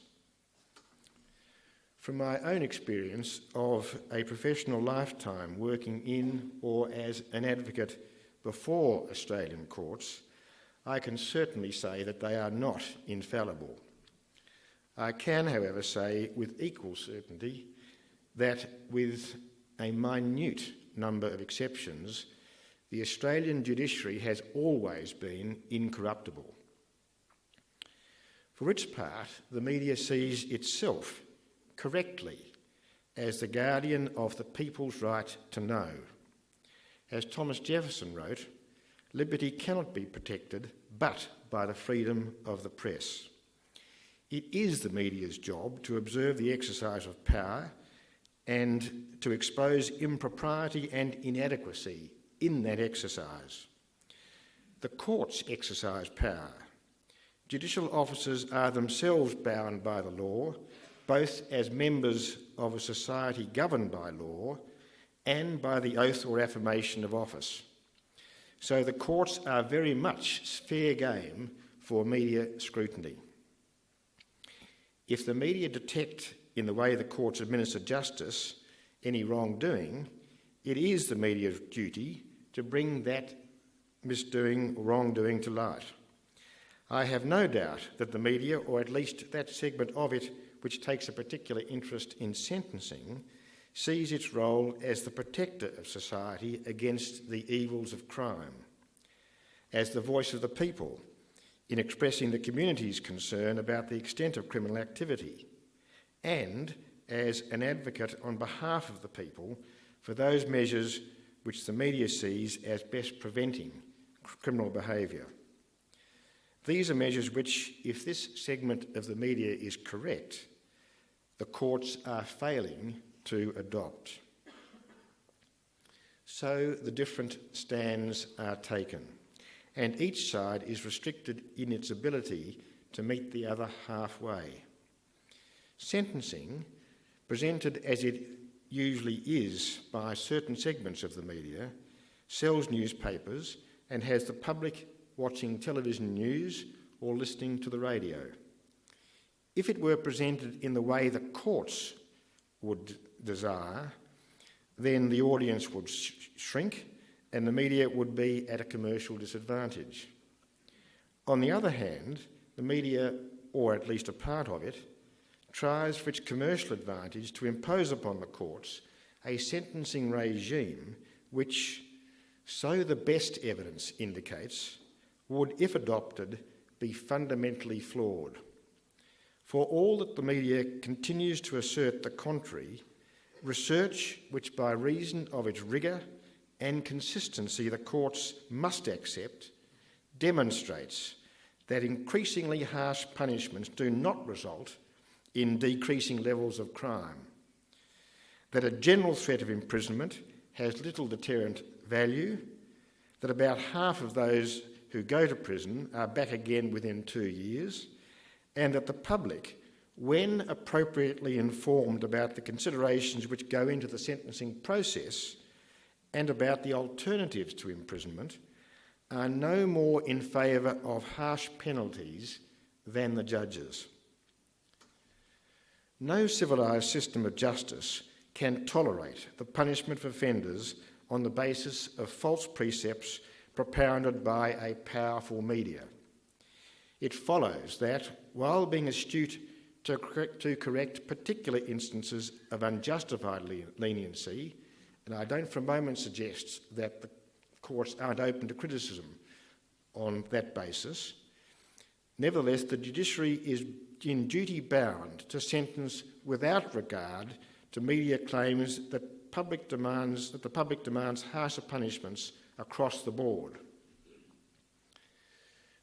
From my own experience of a professional lifetime working in or as an advocate before Australian courts, I can certainly say that they are not infallible. I can, however, say with equal certainty that with a minute number of exceptions, the Australian judiciary has always been incorruptible. For its part, the media sees itself correctly as the guardian of the people's right to know. As Thomas Jefferson wrote, liberty cannot be protected but by the freedom of the press. It is the media's job to observe the exercise of power and to expose impropriety and inadequacy in that exercise. The courts exercise power. Judicial officers are themselves bound by the law, both as members of a society governed by law and by the oath or affirmation of office. So the courts are very much fair game for media scrutiny. If the media detect in the way the courts administer justice any wrongdoing, it is the media's duty to bring that misdoing or wrongdoing to light. I have no doubt that the media, or at least that segment of it which takes a particular interest in sentencing, sees its role as the protector of society against the evils of crime, as the voice of the people in expressing the community's concern about the extent of criminal activity, and as an advocate on behalf of the people for those measures which the media sees as best preventing criminal behaviour. These are measures which, if this segment of the media is correct, the courts are failing to adopt. So the different stands are taken, and each side is restricted in its ability to meet the other halfway. Sentencing, presented as it usually is by certain segments of the media, sells newspapers and has the public watching television news or listening to the radio. If it were presented in the way the courts would desire, then the audience would shrink and the media would be at a commercial disadvantage. On the other hand, the media, or at least a part of it, tries for its commercial advantage to impose upon the courts a sentencing regime which, so the best evidence indicates, would, if adopted, be fundamentally flawed. For all that the media continues to assert the contrary, research which by reason of its rigour and consistency the courts must accept demonstrates that increasingly harsh punishments do not result in decreasing levels of crime, that a general threat of imprisonment has little deterrent value, that about half of those who go to prison are back again within 2 years, and that the public, when appropriately informed about the considerations which go into the sentencing process and about the alternatives to imprisonment, are no more in favour of harsh penalties than the judges. No civilised system of justice can tolerate the punishment of offenders on the basis of false precepts propounded by a powerful media. It follows that, while being astute to correct particular instances of unjustified leniency, and I don't for a moment suggest that the courts aren't open to criticism on that basis, nevertheless the judiciary is in duty bound to sentence without regard to media claims that the public demands harsher punishments across the board.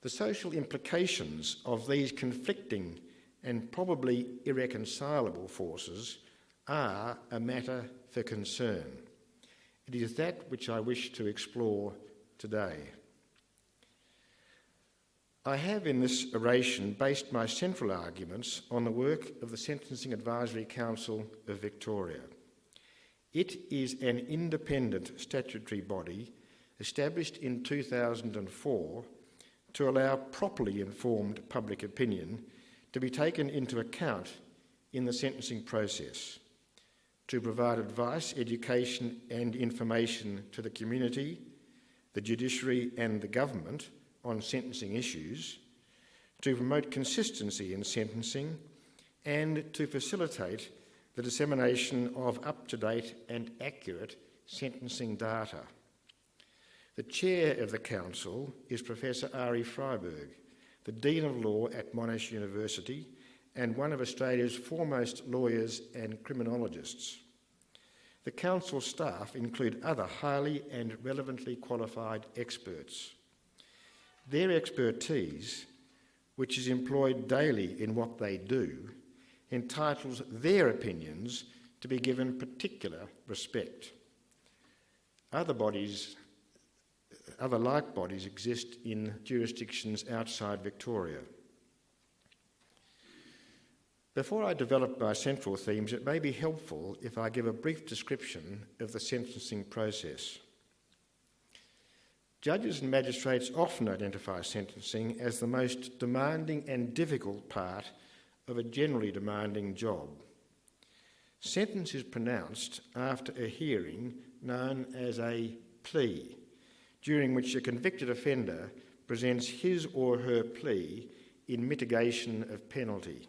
The social implications of these conflicting and probably irreconcilable forces are a matter for concern, It is that which I wish to explore today. I have in this oration based my central arguments on the work of the Sentencing Advisory Council of Victoria. It is an independent statutory body established in 2004 to allow properly informed public opinion to be taken into account in the sentencing process, to provide advice, education and information to the community, the judiciary and the government on sentencing issues, to promote consistency in sentencing and to facilitate the dissemination of up-to-date and accurate sentencing data. The chair of the council is Professor Ari Freiberg, the Dean of Law at Monash University and one of Australia's foremost lawyers and criminologists. The council staff include other highly and relevantly qualified experts. Their expertise, which is employed daily in what they do, entitles their opinions to be given particular respect. Other like bodies exist in jurisdictions outside Victoria. Before I develop my central themes, it may be helpful if I give a brief description of the sentencing process. Judges and magistrates often identify sentencing as the most demanding and difficult part of a generally demanding job. Sentence is pronounced after a hearing known as a plea, during which a convicted offender presents his or her plea in mitigation of penalty.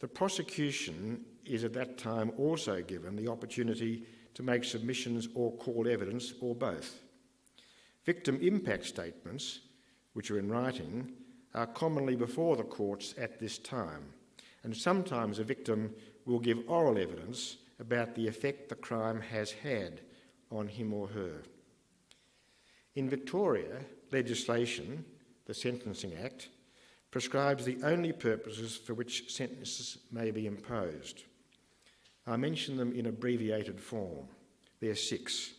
The prosecution is at that time also given the opportunity to make submissions or call evidence or both. Victim impact statements, which are in writing, are commonly before the courts at this time, and sometimes a victim will give oral evidence about the effect the crime has had on him or her. In Victoria, legislation, the Sentencing Act, prescribes the only purposes for which sentences may be imposed. I mention them in abbreviated form. There are 6.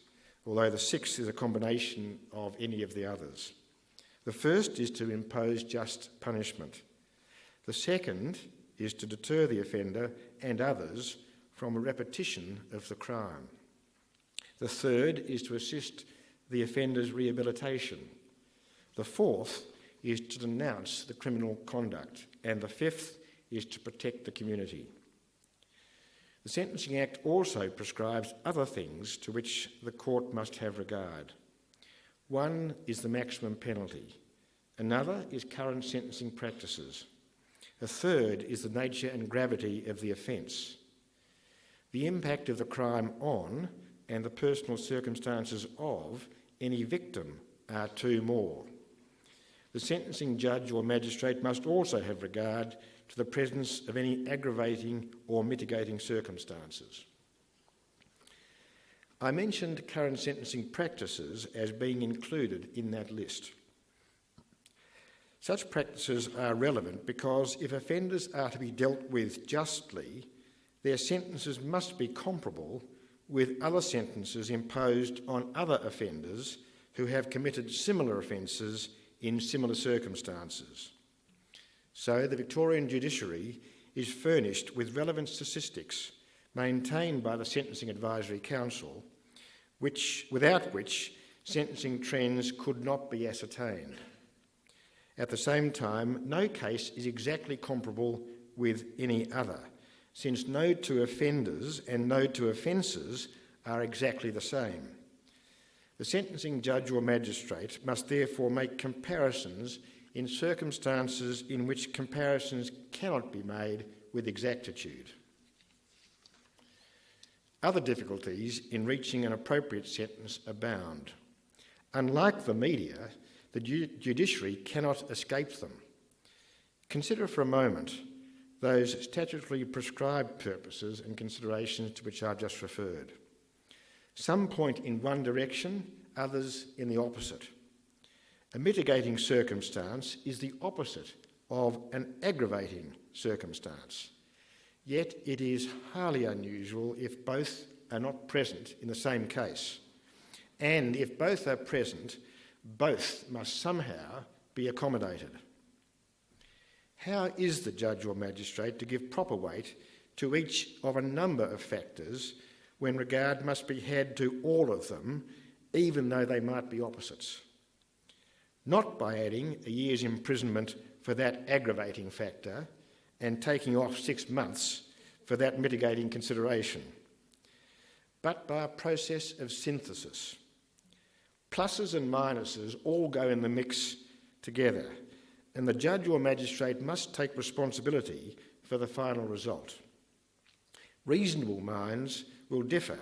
Although the 6th is a combination of any of the others. The first is to impose just punishment. The second is to deter the offender and others from a repetition of the crime. The third is to assist the offender's rehabilitation. The fourth is to denounce the criminal conduct. And the fifth is to protect the community. The Sentencing Act also prescribes other things to which the court must have regard. One is the maximum penalty. Another is current sentencing practices. A third is the nature and gravity of the offence. The impact of the crime on and the personal circumstances of any victim are 2 more. The sentencing judge or magistrate must also have regard to the presence of any aggravating or mitigating circumstances. I mentioned current sentencing practices as being included in that list. Such practices are relevant because if offenders are to be dealt with justly, their sentences must be comparable with other sentences imposed on other offenders who have committed similar offences in similar circumstances. So the Victorian judiciary is furnished with relevant statistics maintained by the Sentencing Advisory Council, without which sentencing trends could not be ascertained. At the same time, no case is exactly comparable with any other, since no 2 offenders and no 2 offences are exactly the same. The sentencing judge or magistrate must therefore make comparisons in circumstances in which comparisons cannot be made with exactitude. Other difficulties in reaching an appropriate sentence abound. Unlike the media, the judiciary cannot escape them. Consider for a moment those statutorily prescribed purposes and considerations to which I've just referred. Some point in one direction, others in the opposite. A mitigating circumstance is the opposite of an aggravating circumstance. Yet it is highly unusual if both are not present in the same case. And if both are present, both must somehow be accommodated. How is the judge or magistrate to give proper weight to each of a number of factors when regard must be had to all of them, even though they might be opposites? Not by adding a year's imprisonment for that aggravating factor and taking off 6 months for that mitigating consideration, but by a process of synthesis. Pluses and minuses all go in the mix together, and the judge or magistrate must take responsibility for the final result. Reasonable minds will differ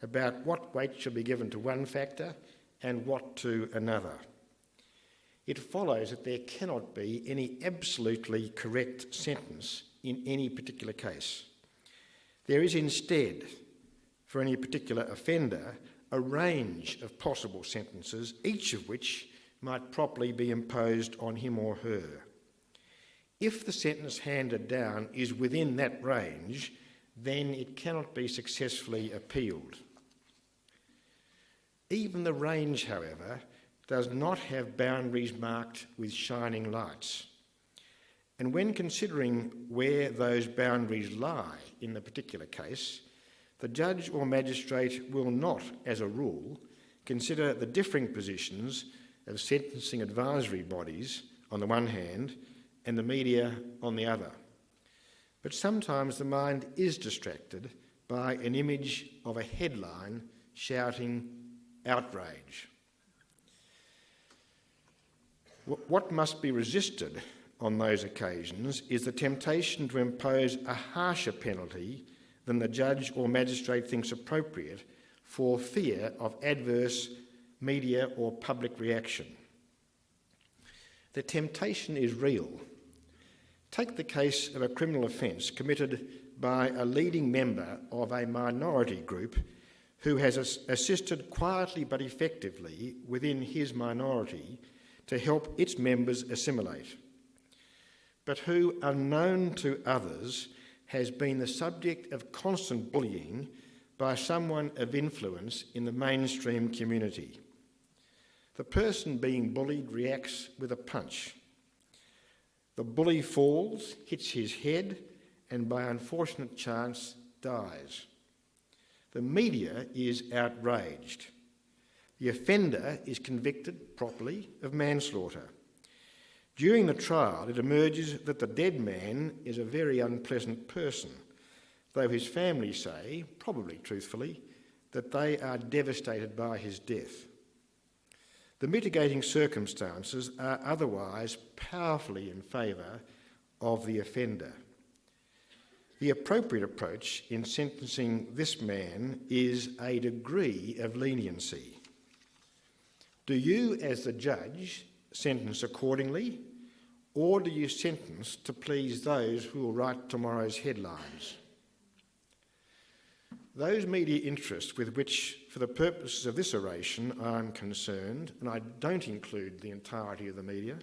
about what weight should be given to one factor and what to another. It follows that there cannot be any absolutely correct sentence in any particular case. There is instead, for any particular offender, a range of possible sentences, each of which might properly be imposed on him or her. If the sentence handed down is within that range, then it cannot be successfully appealed. Even the range, however, does not have boundaries marked with shining lights. And when considering where those boundaries lie in the particular case, the judge or magistrate will not, as a rule, consider the differing positions of sentencing advisory bodies on the one hand and the media on the other. But sometimes the mind is distracted by an image of a headline shouting outrage. What must be resisted on those occasions is the temptation to impose a harsher penalty than the judge or magistrate thinks appropriate for fear of adverse media or public reaction. The temptation is real. Take the case of a criminal offence committed by a leading member of a minority group who has assisted quietly but effectively within his minority to help its members assimilate, but who, unknown to others, has been the subject of constant bullying by someone of influence in the mainstream community. The person being bullied reacts with a punch. The bully falls, hits his head, and by unfortunate chance dies. The media is outraged. The offender is convicted properly of manslaughter. During the trial, it emerges that the dead man is a very unpleasant person, though his family say, probably truthfully, that they are devastated by his death. The mitigating circumstances are otherwise powerfully in favour of the offender. The appropriate approach in sentencing this man is a degree of leniency. Do you, as the judge, sentence accordingly, or do you sentence to please those who will write tomorrow's headlines? Those media interests with which, for the purposes of this oration, I am concerned, and I don't include the entirety of the media,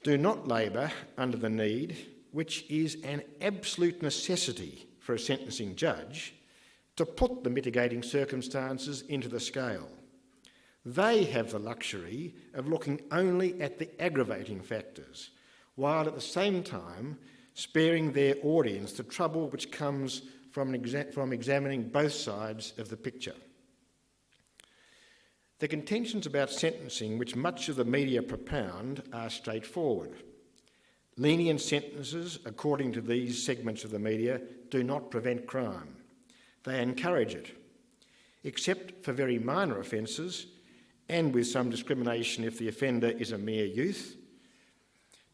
do not labour under the need, which is an absolute necessity for a sentencing judge, to put the mitigating circumstances into the scale. They have the luxury of looking only at the aggravating factors, while at the same time sparing their audience the trouble which comes from examining both sides of the picture. The contentions about sentencing which much of the media propound are straightforward. Lenient sentences, according to these segments of the media, do not prevent crime. They encourage it, except for very minor offences, and with some discrimination if the offender is a mere youth.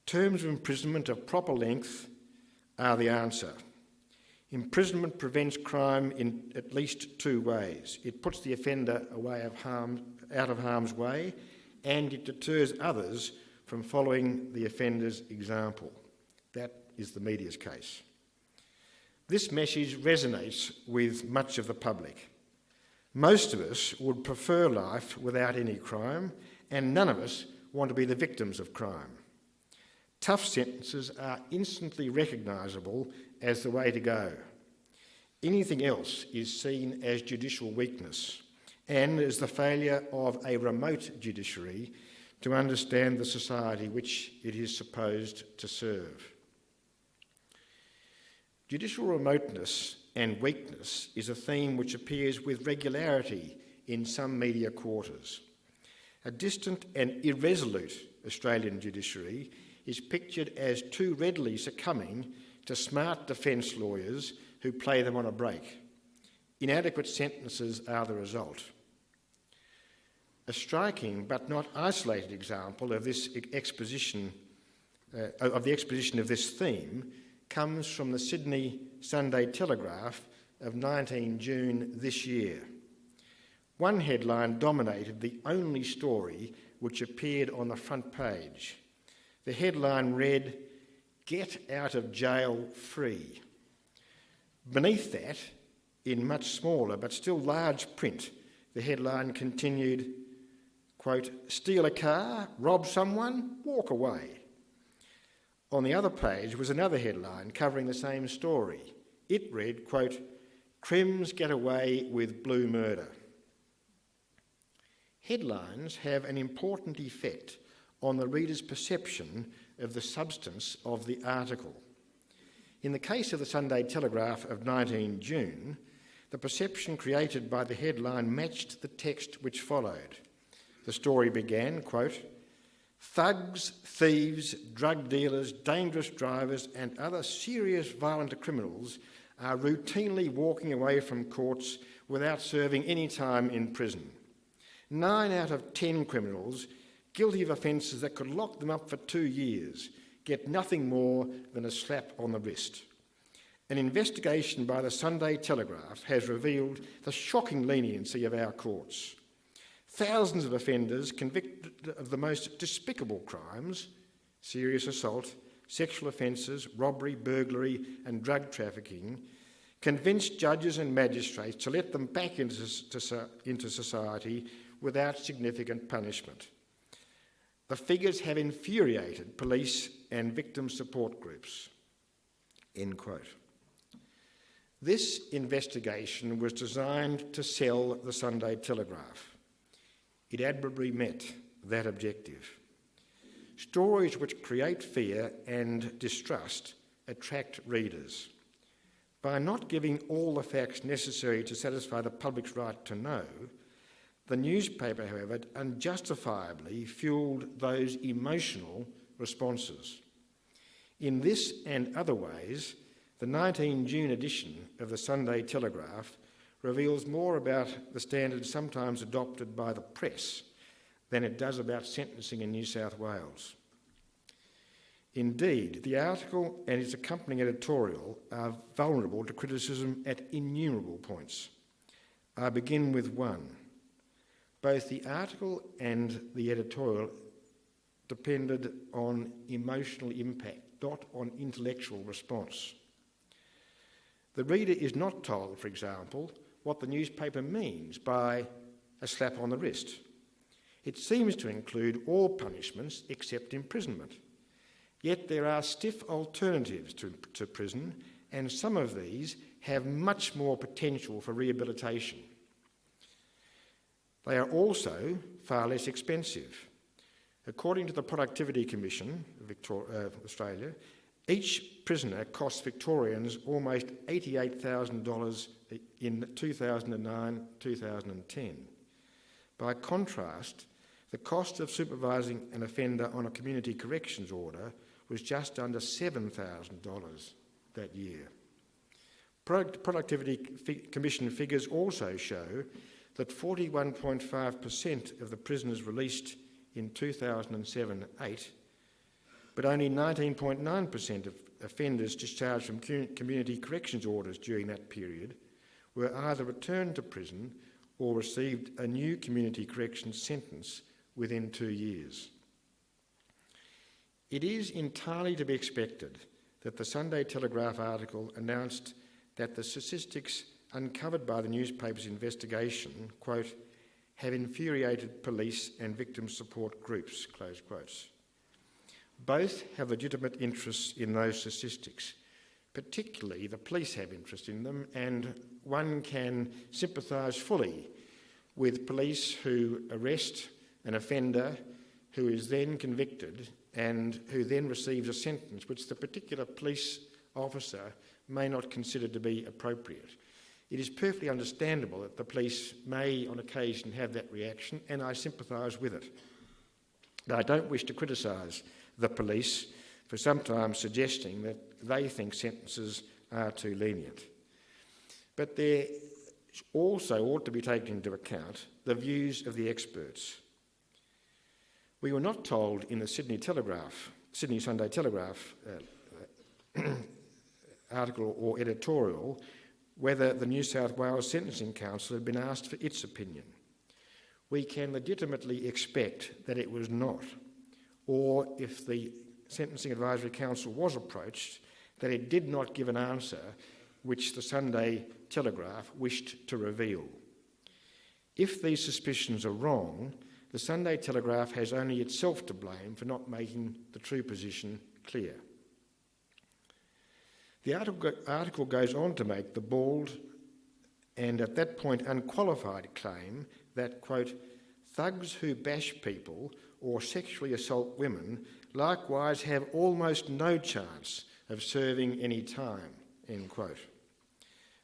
Terms of imprisonment of proper length are the answer. Imprisonment prevents crime in at least two ways. It puts the offender out of harm's way, and it deters others from following the offender's example. That is the media's case. This message resonates with much of the public. Most of us would prefer life without any crime, and none of us want to be the victims of crime. Tough sentences are instantly recognisable as the way to go. Anything else is seen as judicial weakness and as the failure of a remote judiciary to understand the society which it is supposed to serve. Judicial remoteness and weakness is a theme which appears with regularity in some media quarters. A distant and irresolute Australian judiciary is pictured as too readily succumbing to smart defence lawyers who play them on a break. Inadequate sentences are the result. A striking but not isolated example of this exposition of this theme comes from the Sydney Sunday Telegraph of 19 June this year. One headline dominated the only story which appeared on the front page. The headline read, "Get out of jail free." Beneath that, in much smaller but still large print, the headline continued, quote, "Steal a car, rob someone, walk away." On the other page was another headline covering the same story. It read, quote, "Crims get away with blue murder." Headlines have an important effect on the reader's perception of the substance of the article. In the case of the Sunday Telegraph of 19 June, the perception created by the headline matched the text which followed. The story began, quote, "Thugs, thieves, drug dealers, dangerous drivers and other serious violent criminals are routinely walking away from courts without serving any time in prison. 9 out of 10 criminals guilty of offences that could lock them up for 2 years get nothing more than a slap on the wrist. An investigation by the Sunday Telegraph has revealed the shocking leniency of our courts. Thousands of offenders convicted of the most despicable crimes, serious assault, sexual offences, robbery, burglary and drug trafficking, convinced judges and magistrates to let them back into society without significant punishment. The figures have infuriated police and victim support groups." End quote. This investigation was designed to sell the Sunday Telegraph. It admirably met that objective. Stories which create fear and distrust attract readers. By not giving all the facts necessary to satisfy the public's right to know, the newspaper, however, unjustifiably fuelled those emotional responses. In this and other ways, the 19 June edition of the Sunday Telegraph reveals more about the standards sometimes adopted by the press than it does about sentencing in New South Wales. Indeed, the article and its accompanying editorial are vulnerable to criticism at innumerable points. I begin with one. Both the article and the editorial depended on emotional impact, not on intellectual response. The reader is not told, for example, what the newspaper means by a slap on the wrist. It seems to include all punishments except imprisonment. Yet there are stiff alternatives to prison, and some of these have much more potential for rehabilitation. They are also far less expensive. According to the Productivity Commission of Australia, each prisoner costs Victorians almost $88,000 in 2009-2010. By contrast, the cost of supervising an offender on a community corrections order was just under $7,000 that year. Productivity Commission figures also show that 41.5% of the prisoners released in 2007-8, but only 19.9% of offenders discharged from community corrections orders during that period were either returned to prison or received a new community corrections sentence within 2 years. It is entirely to be expected that the Sunday Telegraph article announced that the statistics uncovered by the newspaper's investigation, quote, have infuriated police and victim support groups, close quotes. Both have legitimate interests in those statistics, particularly the police have interest in them, and one can sympathise fully with police who arrest an offender who is then convicted and who then receives a sentence which the particular police officer may not consider to be appropriate. It is perfectly understandable that the police may on occasion have that reaction, and I sympathise with it. But I don't wish to criticise the police for sometimes suggesting that they think sentences are too lenient. But there also ought to be taken into account the views of the experts. We were not told in the Sydney Sunday Telegraph article or editorial whether the New South Wales Sentencing Council had been asked for its opinion. We can legitimately expect that it was not, or if the Sentencing Advisory Council was approached, that it did not give an answer which the Sunday Telegraph wished to reveal. If these suspicions are wrong, the Sunday Telegraph has only itself to blame for not making the true position clear. The article goes on to make the bald and at that point unqualified claim that, quote, thugs who bash people or sexually assault women likewise have almost no chance of serving any time, end quote.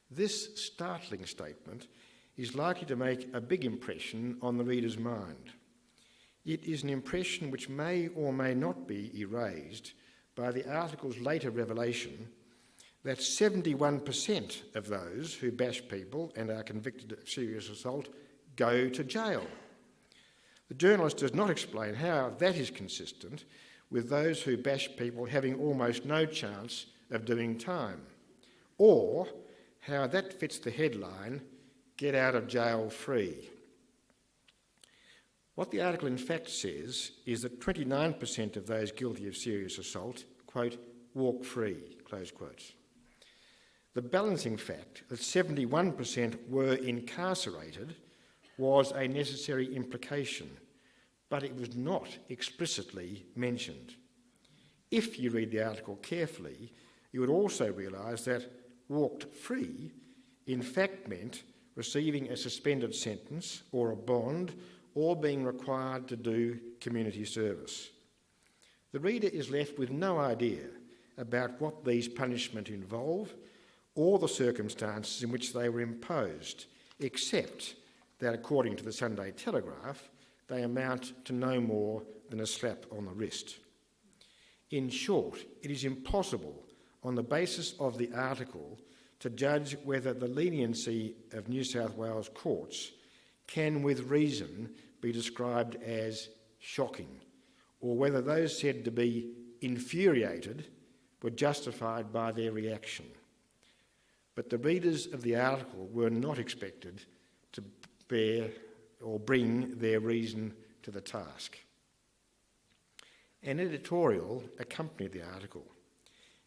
This startling statement is likely to make a big impression on the reader's mind. It is an impression which may or may not be erased by the article's later revelation that 71% of those who bash people and are convicted of serious assault go to jail. The journalist does not explain how that is consistent with those who bash people having almost no chance of doing time, or how that fits the headline, "Get out of jail free." What the article in fact says is that 29% of those guilty of serious assault, quote, walk free, close quotes. The balancing fact that 71% were incarcerated was a necessary implication, but it was not explicitly mentioned. If you read the article carefully, you would also realise that walked free in fact meant receiving a suspended sentence or a bond or being required to do community service. The reader is left with no idea about what these punishments involve or the circumstances in which they were imposed, except that, according to the Sunday Telegraph, they amount to no more than a slap on the wrist. In short, it is impossible, on the basis of the article, to judge whether the leniency of New South Wales courts can, with reason, be described as shocking, or whether those said to be infuriated were justified by their reaction. But the readers of the article were not expected to bear or bring their reason to the task. An editorial accompanied the article.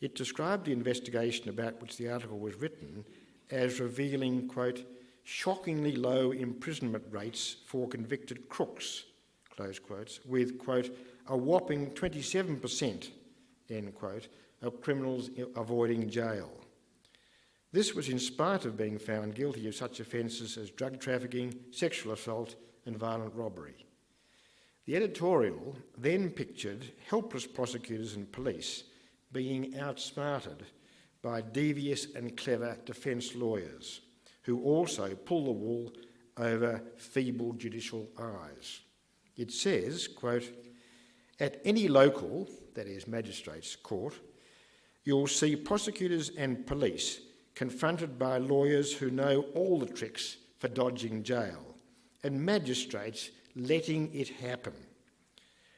It described the investigation about which the article was written as revealing, quote, shockingly low imprisonment rates for convicted crooks, close quotes, with, quote, a whopping 27%, end quote, of criminals avoiding jail. This was in spite of being found guilty of such offences as drug trafficking, sexual assault and violent robbery. The editorial then pictured helpless prosecutors and police being outsmarted by devious and clever defence lawyers who also pull the wool over feeble judicial eyes. It says, quote, at any local, that is magistrates' court, you'll see prosecutors and police confronted by lawyers who know all the tricks for dodging jail, and magistrates letting it happen.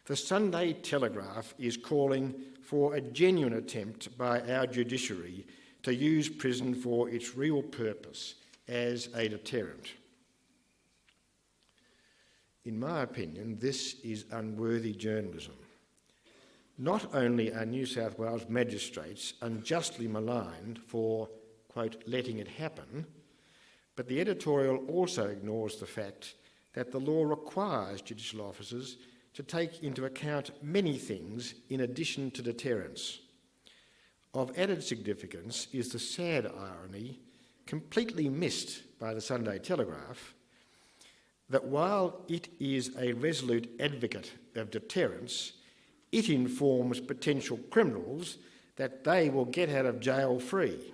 The Sunday Telegraph is calling for a genuine attempt by our judiciary to use prison for its real purpose, as a deterrent. In my opinion, this is unworthy journalism. Not only are New South Wales magistrates unjustly maligned for, quote, letting it happen, but the editorial also ignores the fact that the law requires judicial officers to take into account many things in addition to deterrence. Of added significance is the sad irony, completely missed by the Sunday Telegraph, that while it is a resolute advocate of deterrence, it informs potential criminals that they will get out of jail free.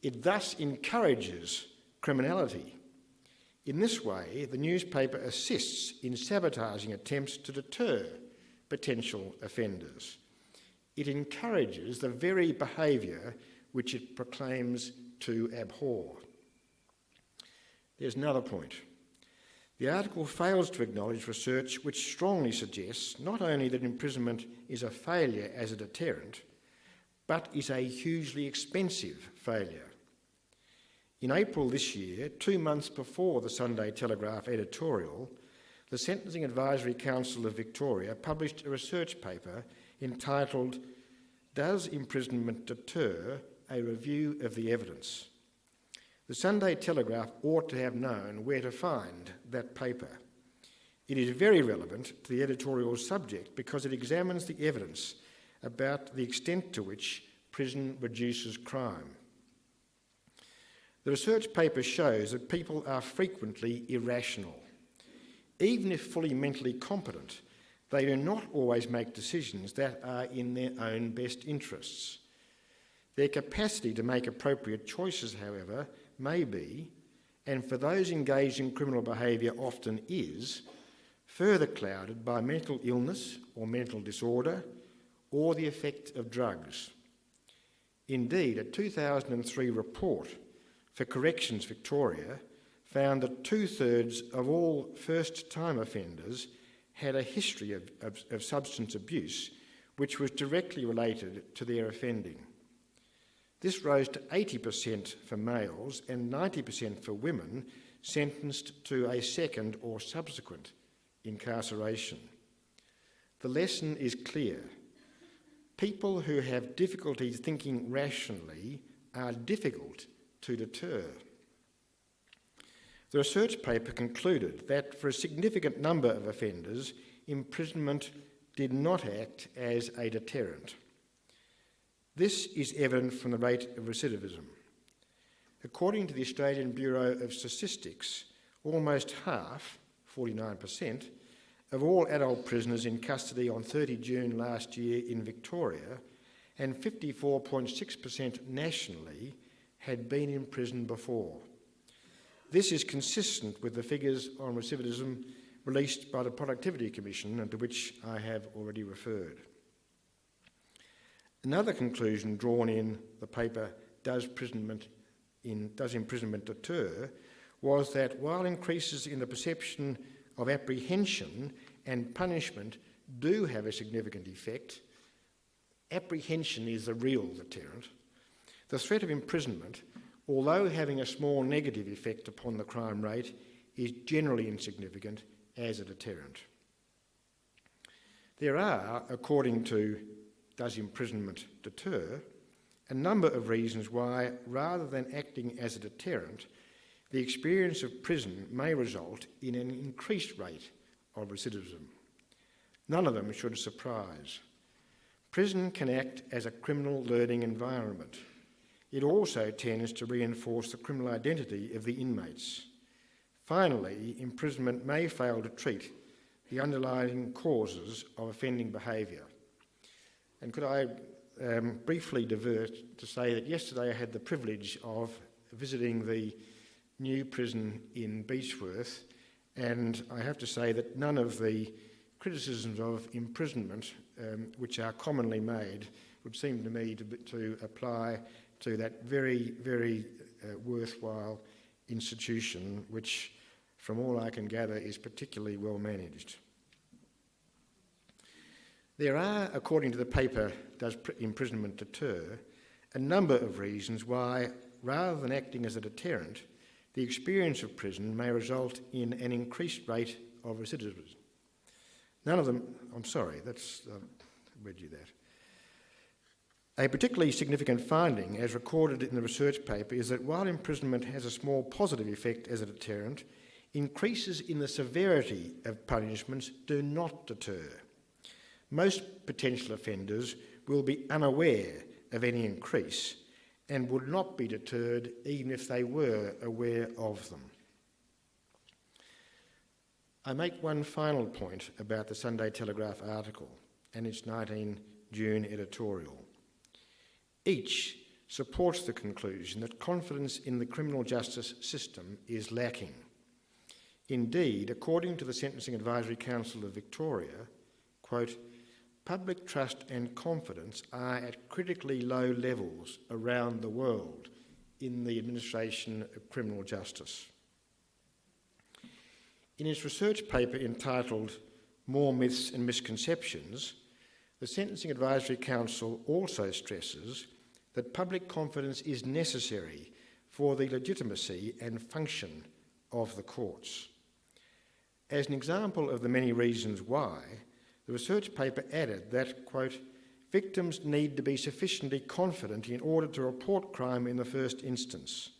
It thus encourages criminality. In this way, the newspaper assists in sabotaging attempts to deter potential offenders. It encourages the very behaviour which it proclaims to abhor. There's another point. The article fails to acknowledge research which strongly suggests not only that imprisonment is a failure as a deterrent, but is a hugely expensive failure. In April this year, 2 months before the Sunday Telegraph editorial, the Sentencing Advisory Council of Victoria published a research paper entitled "Does Imprisonment Deter? A Review of the Evidence." The Sunday Telegraph ought to have known where to find that paper. It is very relevant to the editorial subject because it examines the evidence about the extent to which prison reduces crime. The research paper shows that people are frequently irrational. Even if fully mentally competent, they do not always make decisions that are in their own best interests. Their capacity to make appropriate choices, however, may be, and for those engaged in criminal behaviour often is, further clouded by mental illness or mental disorder or the effect of drugs. Indeed, a 2003 report for Corrections Victoria found that 2/3 of all first-time offenders had a history of substance abuse which was directly related to their offending. This rose to 80% for males and 90% for women sentenced to a second or subsequent incarceration. The lesson is clear. People who have difficulty thinking rationally are difficult to deter. The research paper concluded that for a significant number of offenders, imprisonment did not act as a deterrent. This is evident from the rate of recidivism. According to the Australian Bureau of Statistics, almost half, 49%, of all adult prisoners in custody on 30 June last year in Victoria and 54.6% nationally had been in prison before. This is consistent with the figures on recidivism released by the Productivity Commission and to which I have already referred. Another conclusion drawn in the paper, Does Imprisonment Deter?, was that while increases in the perception of apprehension and punishment do have a significant effect, apprehension is the real deterrent. The threat of imprisonment, although having a small negative effect upon the crime rate, is generally insignificant as a deterrent. There are, according to Does Imprisonment Deter?, a number of reasons why, rather than acting as a deterrent, the experience of prison may result in an increased rate of recidivism. None of them should surprise. Prison can act as a criminal learning environment. It also tends to reinforce the criminal identity of the inmates. Finally, imprisonment may fail to treat the underlying causes of offending behaviour. And could I briefly divert to say that yesterday I had the privilege of visiting the new prison in Beechworth, and I have to say that none of the criticisms of imprisonment which are commonly made would seem to me to apply to that very, very worthwhile institution, which, from all I can gather, is particularly well managed. There are, according to the paper Does Imprisonment Deter?, a number of reasons why, rather than acting as a deterrent, the experience of prison may result in an increased rate of recidivism. None of them, read you that. A particularly significant finding, as recorded in the research paper, is that while imprisonment has a small positive effect as a deterrent, increases in the severity of punishments do not deter. Most potential offenders will be unaware of any increase and would not be deterred even if they were aware of them. I make one final point about the Sunday Telegraph article and its 19 June editorial. Each supports the conclusion that confidence in the criminal justice system is lacking. Indeed, according to the Sentencing Advisory Council of Victoria, quote, public trust and confidence are at critically low levels around the world in the administration of criminal justice. In its research paper entitled More Myths and Misconceptions, the Sentencing Advisory Council also stresses that public confidence is necessary for the legitimacy and function of the courts. As an example of the many reasons why, the research paper added that, quote, victims need to be sufficiently confident in order to report crime in the first instance.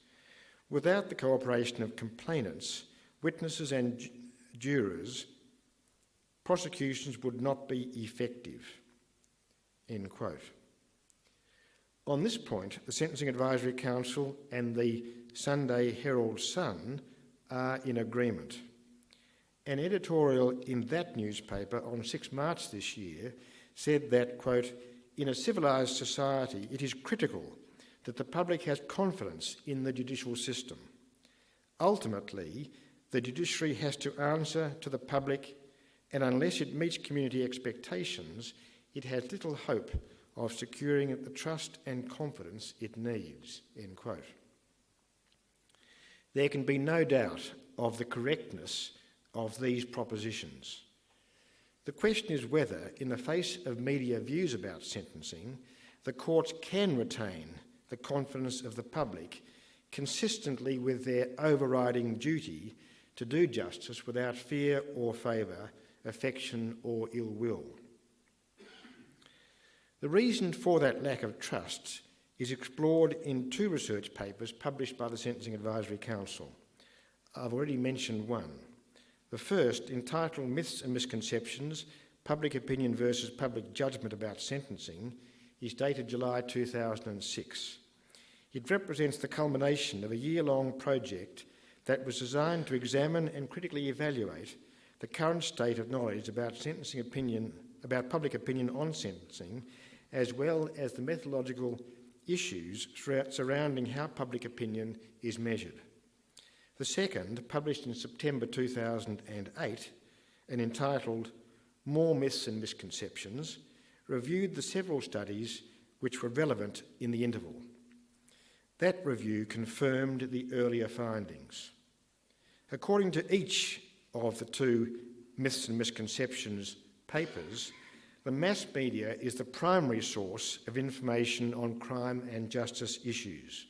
Without the cooperation of complainants, witnesses and jurors, prosecutions would not be effective, end quote. On this point, the Sentencing Advisory Council and the Sunday Herald Sun are in agreement. An editorial in that newspaper on 6 March this year said that, quote, in a civilised society it is critical that the public has confidence in the judicial system. Ultimately, the judiciary has to answer to the public, and unless it meets community expectations, it has little hope of securing the trust and confidence it needs, end quote. There can be no doubt of the correctness of these propositions. The question is whether, in the face of media views about sentencing, the courts can retain the confidence of the public consistently with their overriding duty to do justice without fear or favour, affection or ill will. The reason for that lack of trust is explored in 2 research papers published by the Sentencing Advisory Council. I've already mentioned one. The first, entitled Myths and Misconceptions, Public Opinion versus Public Judgment about Sentencing, is dated July 2006. It represents the culmination of a year-long project that was designed to examine and critically evaluate the current state of knowledge about public opinion on sentencing, as well as the methodological issues surrounding how public opinion is measured. The second, published in September 2008 and entitled More Myths and Misconceptions, reviewed the several studies which were relevant in the interval. That review confirmed the earlier findings. According to each of the 2 Myths and Misconceptions papers, the mass media is the primary source of information on crime and justice issues,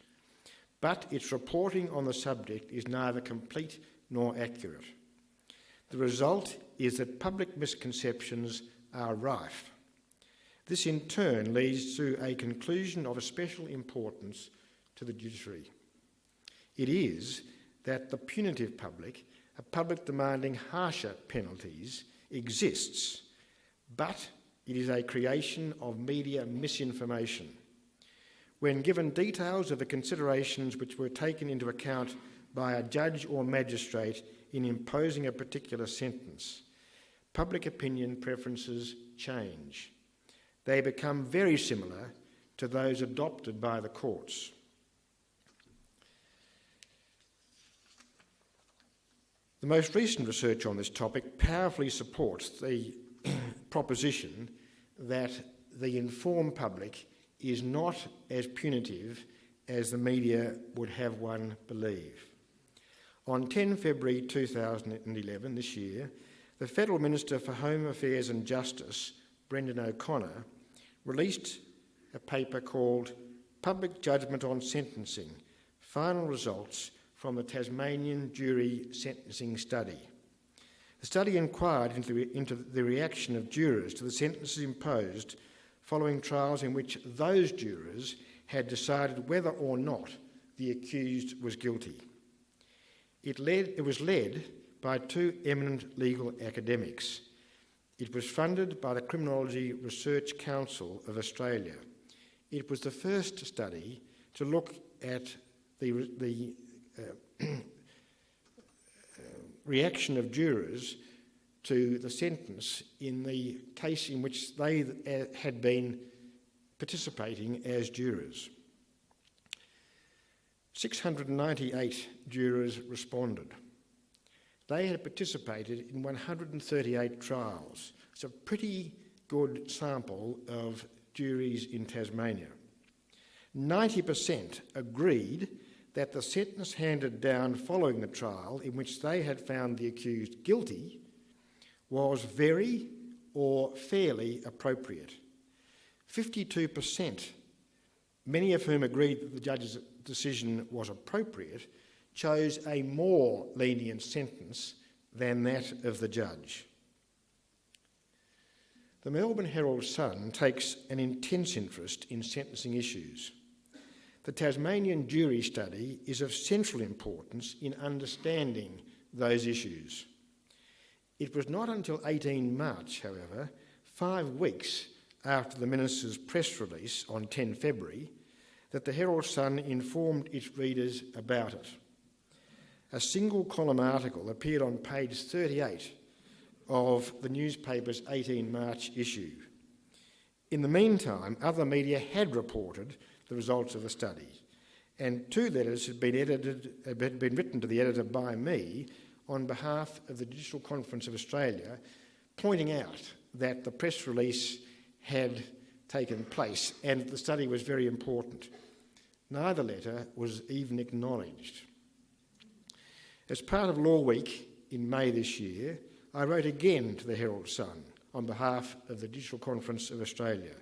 but its reporting on the subject is neither complete nor accurate. The result is that public misconceptions are rife. This in turn leads to a conclusion of a special importance to the judiciary. It is that the punitive public, a public demanding harsher penalties, exists, but it is a creation of media misinformation. When given details of the considerations which were taken into account by a judge or magistrate in imposing a particular sentence, public opinion preferences change. They become very similar to those adopted by the courts. The most recent research on this topic powerfully supports the proposition that the informed public is not as punitive as the media would have one believe. On 10 February 2011, this year, the Federal Minister for Home Affairs and Justice, Brendan O'Connor, released a paper called Public Judgment on Sentencing, Final Results from the Tasmanian Jury Sentencing Study. The study inquired into the reaction of jurors to the sentences imposed following trials in which those jurors had decided whether or not the accused was guilty. It was led by 2 eminent legal academics. It was funded by the Criminology Research Council of Australia. it was the first study to look at the reaction of jurors to the sentence in the case in which they had been participating as jurors. 698 jurors responded. They had participated in 138 trials. It's a pretty good sample of juries in Tasmania. 90% agreed that the sentence handed down following the trial in which they had found the accused guilty was very or fairly appropriate. 52%, many of whom agreed that the judge's decision was appropriate, chose a more lenient sentence than that of the judge. The Melbourne Herald-Sun takes an intense interest in sentencing issues. The Tasmanian jury study is of central importance in understanding those issues. It was not until 18 March, however, 5 weeks after the Minister's press release on 10 February, that the Herald-Sun informed its readers about it. A single column article appeared on page 38 of the newspaper's 18 March issue. In the meantime, other media had reported the results of the study, and 2 letters had been written to the editor by me on behalf of the Judicial Conference of Australia, pointing out that the press release had taken place and that the study was very important. Neither letter was even acknowledged. As part of Law Week in May this year, I wrote again to the Herald-Sun on behalf of the Judicial Conference of Australia.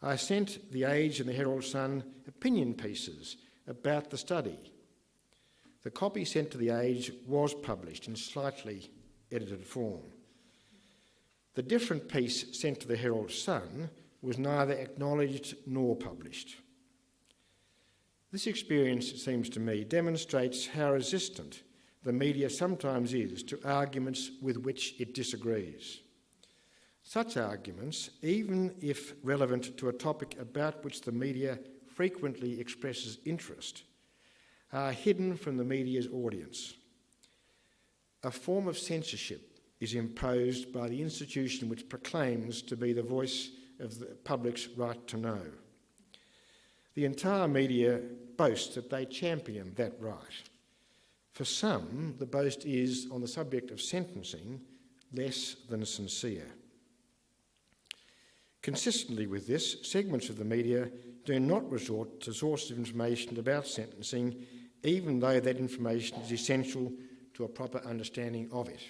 I sent the Age and the Herald-Sun opinion pieces about the study. The copy sent to the Age was published in slightly edited form. The different piece sent to the Herald-Sun was neither acknowledged nor published. This experience, it seems to me, demonstrates how resistant the media sometimes is to arguments with which it disagrees. Such arguments, even if relevant to a topic about which the media frequently expresses interest, are hidden from the media's audience. A form of censorship is imposed by the institution which proclaims to be the voice of the public's right to know. The entire media boast that they champion that right. For some, the boast is, on the subject of sentencing, less than sincere. Consistently with this, segments of the media do not resort to sources of information about sentencing, even though that information is essential to a proper understanding of it.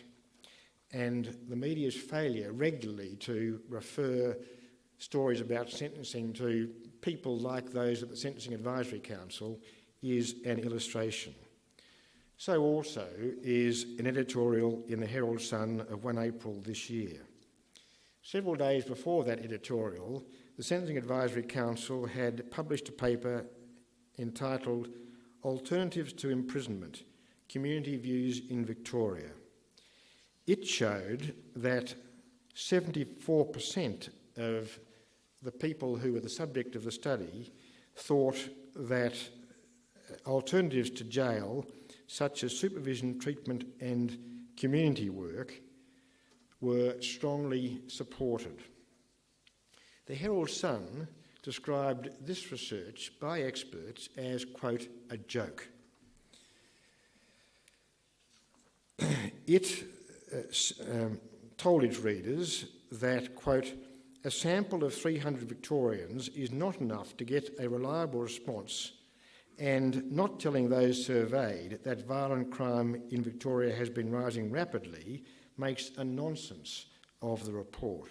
And the media's failure regularly to refer stories about sentencing to people like those at the Sentencing Advisory Council is an illustration. So also is an editorial in the Herald-Sun of 1 April this year. Several days before that editorial, the Sentencing Advisory Council had published a paper entitled Alternatives to Imprisonment, Community Views in Victoria. It showed that 74% of the people who were the subject of the study thought that alternatives to jail, such as supervision, treatment and community work, were strongly supported. The Herald-Sun described this research by experts as, quote, a joke. It told its readers that, quote, a sample of 300 Victorians is not enough to get a reliable response, and not telling those surveyed that violent crime in Victoria has been rising rapidly makes a nonsense of the report.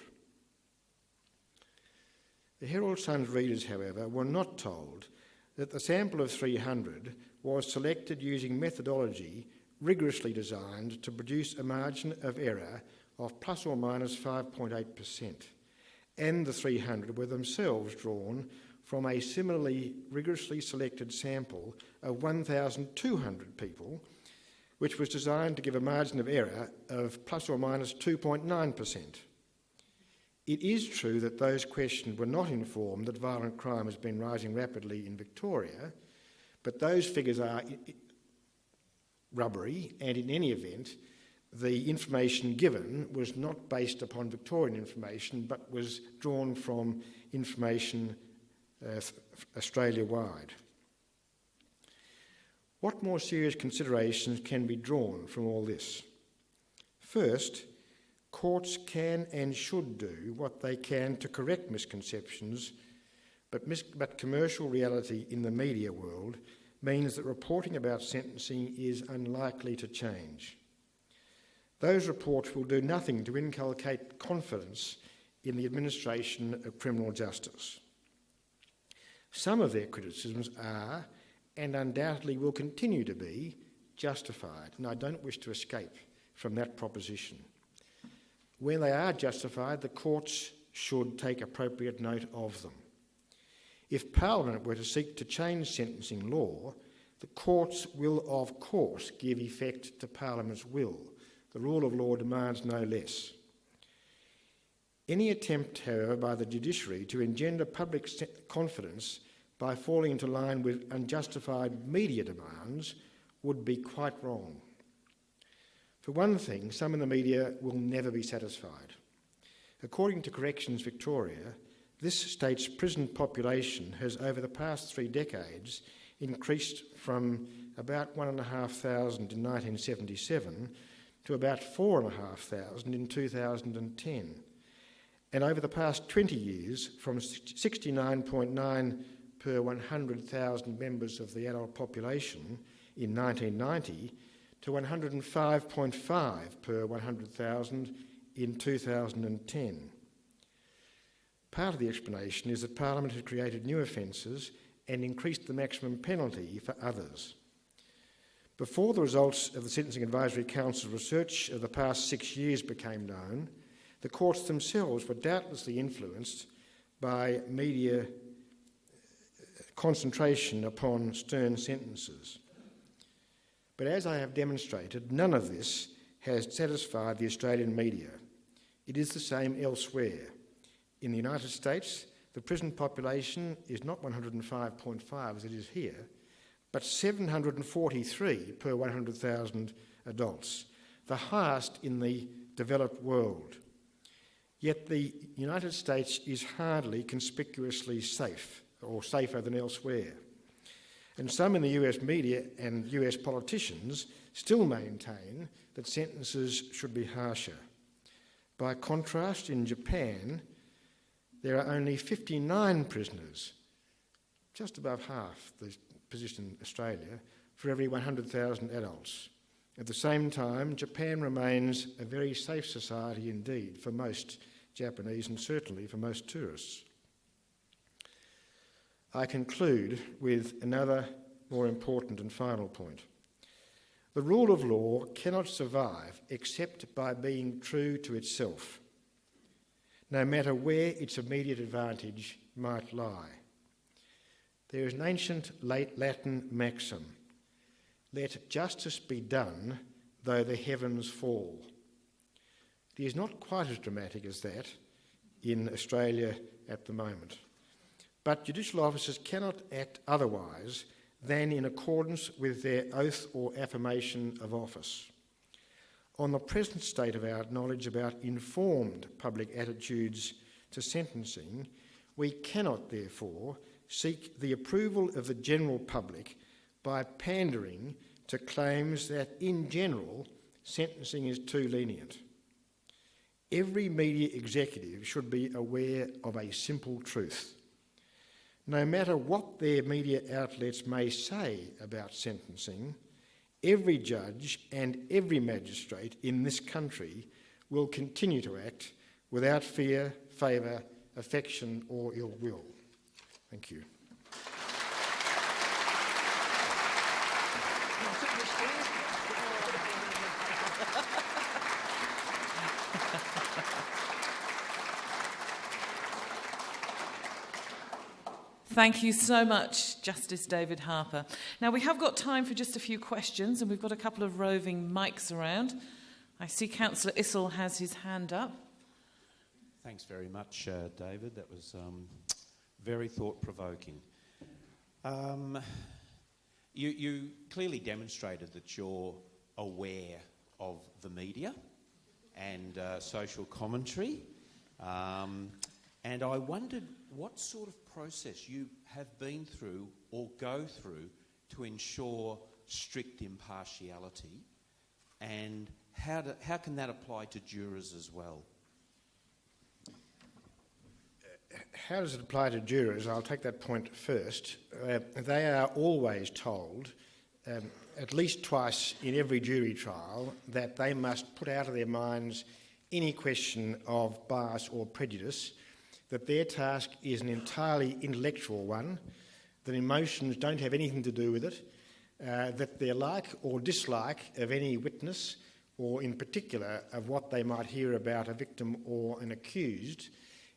The Herald-Sun's readers, however, were not told that the sample of 300 was selected using methodology rigorously designed to produce a margin of error of plus or minus 5.8%, and the 300 were themselves drawn from a similarly rigorously selected sample of 1,200 people, which was designed to give a margin of error of plus or minus 2.9%. It is true that those questioned were not informed that violent crime has been rising rapidly in Victoria, but those figures are rubbery, and in any event, the information given was not based upon Victorian information, but was drawn from information Australia-wide. What more serious considerations can be drawn from all this? First, courts can and should do what they can to correct misconceptions, but commercial reality in the media world means that reporting about sentencing is unlikely to change. Those reports will do nothing to inculcate confidence in the administration of criminal justice. Some of their criticisms are, and undoubtedly will continue to be, justified, and I don't wish to escape from that proposition. When they are justified, the courts should take appropriate note of them. If Parliament were to seek to change sentencing law, the courts will, of course, give effect to Parliament's will. The rule of law demands no less. Any attempt, however, by the judiciary to engender public confidence by falling into line with unjustified media demands would be quite wrong. For one thing, some in the media will never be satisfied. According to Corrections Victoria, this state's prison population has over the past 3 decades increased from about 1,500 in 1977 to about 4,500 in 2010. And over the past 20 years, from 69.9 per 100,000 members of the adult population in 1990 to 105.5 per 100,000 in 2010. Part of the explanation is that Parliament has created new offences and increased the maximum penalty for others. Before the results of the Sentencing Advisory Council's research of the past 6 years became known, the courts themselves were doubtlessly influenced by media concentration upon stern sentences. But as I have demonstrated, none of this has satisfied the Australian media. It is the same elsewhere. In the United States, the prison population is not 105.5 as it is here, but 743 per 100,000 adults, the highest in the developed world. Yet the United States is hardly conspicuously safe, or safer than elsewhere. And some in the US media and US politicians still maintain that sentences should be harsher. By contrast, in Japan, there are only 59 prisoners, just above half the position in Australia, for every 100,000 adults. At the same time, Japan remains a very safe society indeed for most Japanese and certainly for most tourists. I conclude with another more important and final point. The rule of law cannot survive except by being true to itself, no matter where its immediate advantage might lie. There is an ancient late Latin maxim, "Let justice be done, though the heavens fall." It is not quite as dramatic as that in Australia at the moment. But judicial officers cannot act otherwise than in accordance with their oath or affirmation of office. On the present state of our knowledge about informed public attitudes to sentencing, we cannot, therefore, seek the approval of the general public by pandering to claims that, in general, sentencing is too lenient. Every media executive should be aware of a simple truth. No matter what their media outlets may say about sentencing, every judge and every magistrate in this country will continue to act without fear, favour, affection or ill will. Thank you. Thank you so much, Justice David Harper. Now, we have got time for just a few questions, and we've got a couple of roving mics around. I see Councillor Issel has his hand up. Thanks very much, David. That was very thought-provoking. You clearly demonstrated that you're aware of the media and social commentary, and I wondered what sort of process you have been through or go through to ensure strict impartiality, and how can that apply to jurors as well? How does it apply to jurors? I'll take that point first. They are always told, at least twice in every jury trial, that they must put out of their minds any question of bias or prejudice, that their task is an entirely intellectual one, that emotions don't have anything to do with it, that their like or dislike of any witness, or in particular of what they might hear about a victim or an accused,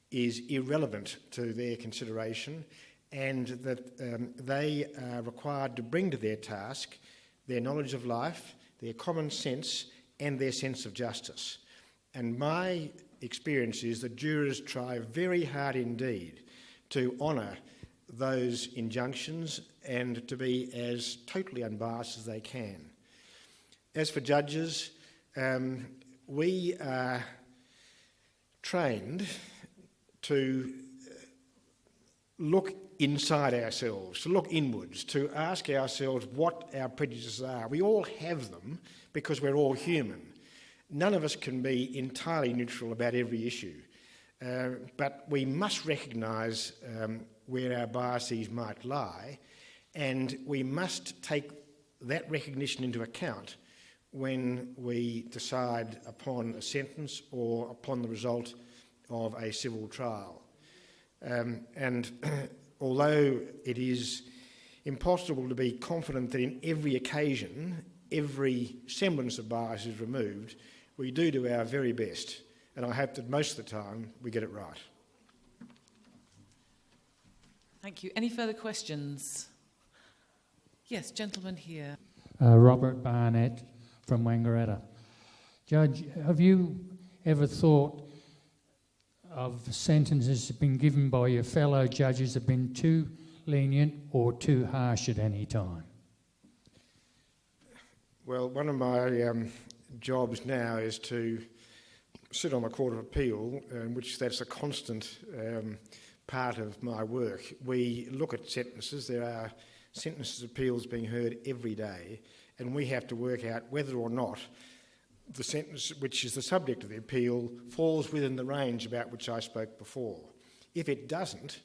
is irrelevant to their consideration, and that they are required to bring to their task their knowledge of life, their common sense, and their sense of justice. And my experience is that jurors try very hard indeed to honour those injunctions and to be as totally unbiased as they can. As for judges, we are trained to look inside ourselves, to look inwards, to ask ourselves what our prejudices are. We all have them because we're all human. None of us can be entirely neutral about every issue, but we must recognise where our biases might lie, and we must take that recognition into account when we decide upon a sentence or upon the result of a civil trial. And although it is impossible to be confident that in every occasion every semblance of bias is removed, we do our very best, and I hope that most of the time we get it right. Thank you. Any further questions? Yes, gentleman here. Robert Barnett from Wangaratta. Judge, have you ever thought of sentences that have been given by your fellow judges have been too lenient or too harsh at any time? Well, one of my jobs now is to sit on the Court of Appeal, which that's a constant part of my work. We look at sentences. There are sentences appeals being heard every day, and we have to work out whether or not the sentence which is the subject of the appeal falls within the range about which I spoke before. If it doesn't,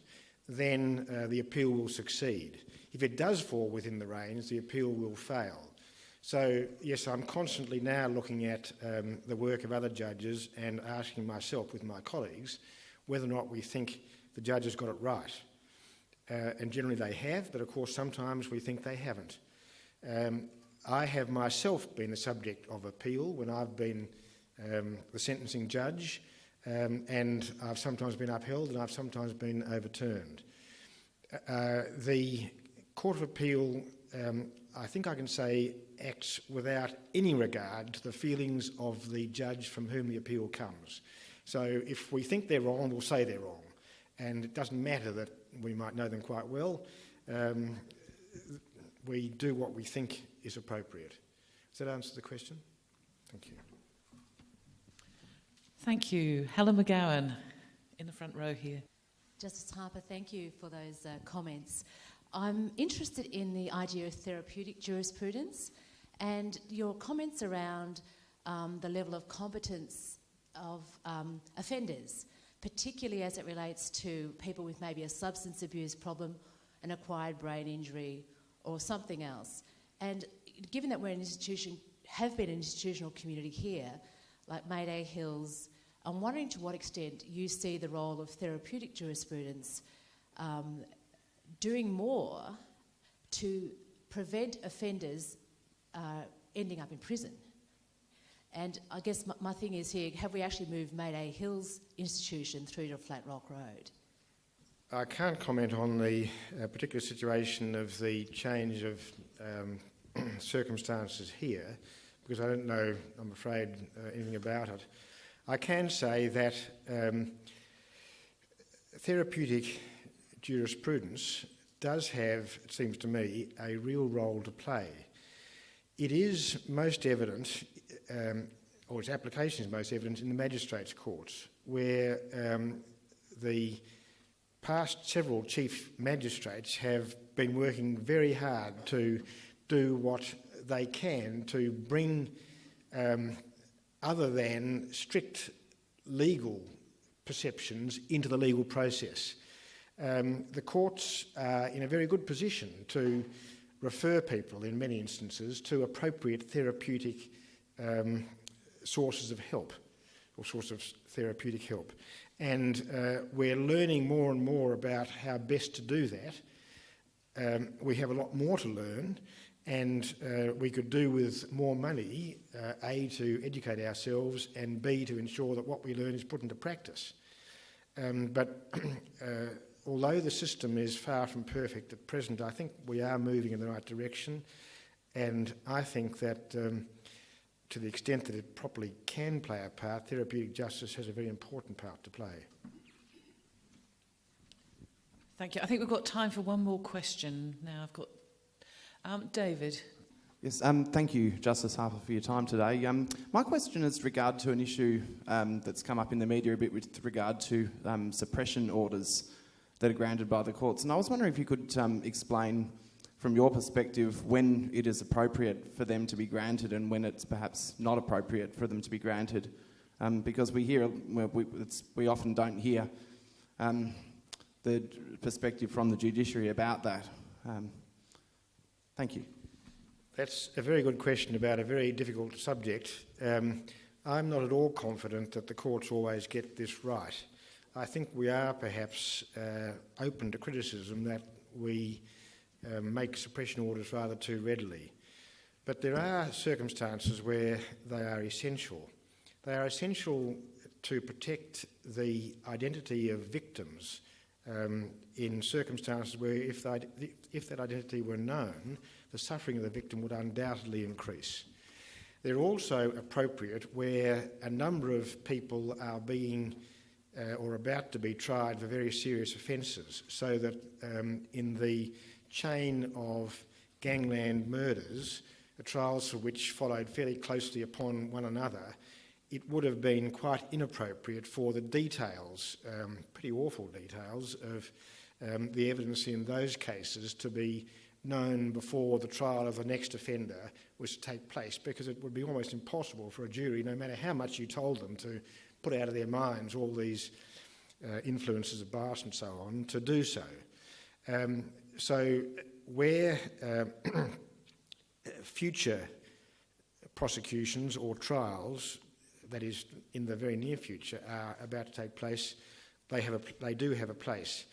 then the appeal will succeed. If it does fall within the range, the appeal will fail. So, yes, I'm constantly now looking at the work of other judges and asking myself with my colleagues whether or not we think the judge has got it right. And generally they have, but of course sometimes we think they haven't. I have myself been the subject of appeal when I've been the sentencing judge, and I've sometimes been upheld and I've sometimes been overturned. The Court of Appeal, I think I can say, acts without any regard to the feelings of the judge from whom the appeal comes. So if we think they're wrong, we'll say they're wrong. And it doesn't matter that we might know them quite well. We do what we think is appropriate. Does that answer the question? Thank you. Thank you. Helen McGowan in the front row here. Justice Harper, thank you for those comments. I'm interested in the idea of therapeutic jurisprudence and your comments around the level of competence of offenders, particularly as it relates to people with maybe a substance abuse problem, an acquired brain injury or something else. And given that we're an institution, have been an institutional community here, like Mayday Hills, I'm wondering to what extent you see the role of therapeutic jurisprudence doing more to prevent offenders ending up in prison. And I guess my thing is here, have we actually moved Mayday Hills institution through to Flat Rock Road? I can't comment on the particular situation of the change of circumstances here, because I don't know, I'm afraid, anything about it. I can say that therapeutic jurisprudence does have, it seems to me, a real role to play. It is most evident, or its application is most evident in the magistrates' courts, where the past several chief magistrates have been working very hard to do what they can to bring other than strict legal perceptions into the legal process. The courts are in a very good position to refer people, in many instances, to appropriate therapeutic sources of help, or sources of therapeutic help. And we're learning more and more about how best to do that. We have a lot more to learn, and we could do with more money, A, to educate ourselves, and B, to ensure that what we learn is put into practice. But although the system is far from perfect at present, I think we are moving in the right direction, and I think that to the extent that it properly can play a part, therapeutic justice has a very important part to play. Thank you. I think we've got time for one more question now. I've got David. Yes, thank you, Justice Harper, for your time today. My question is regard to an issue that's come up in the media a bit with regard to suppression orders that are granted by the courts. And I was wondering if you could explain from your perspective when it is appropriate for them to be granted and when it's perhaps not appropriate for them to be granted. Because we often don't hear the perspective from the judiciary about that. Thank you. That's a very good question about a very difficult subject. I'm not at all confident that the courts always get this right. I think we are perhaps open to criticism that we make suppression orders rather too readily. But there are circumstances where they are essential. They are essential to protect the identity of victims in circumstances where if that identity were known, the suffering of the victim would undoubtedly increase. They're also appropriate where a number of people are being or about to be tried for very serious offences, so that in the chain of gangland murders, the trials for which followed fairly closely upon one another, it would have been quite inappropriate for the details, pretty awful details, of the evidence in those cases to be known before the trial of the next offender was to take place, because it would be almost impossible for a jury, no matter how much you told them, to put out of their minds all these influences of bias and so on, to do so. So where future prosecutions or trials, that is in the very near future, are about to take place, they do have a place.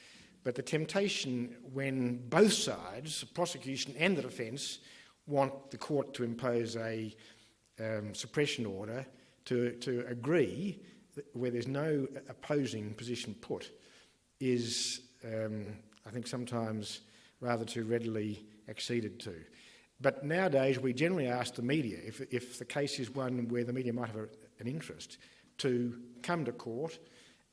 But the temptation when both sides, the prosecution and the defence, want the court to impose a suppression order to agree where there's no opposing position put is, I think, sometimes rather too readily acceded to. But nowadays we generally ask the media, if the case is one where the media might have an interest, to come to court,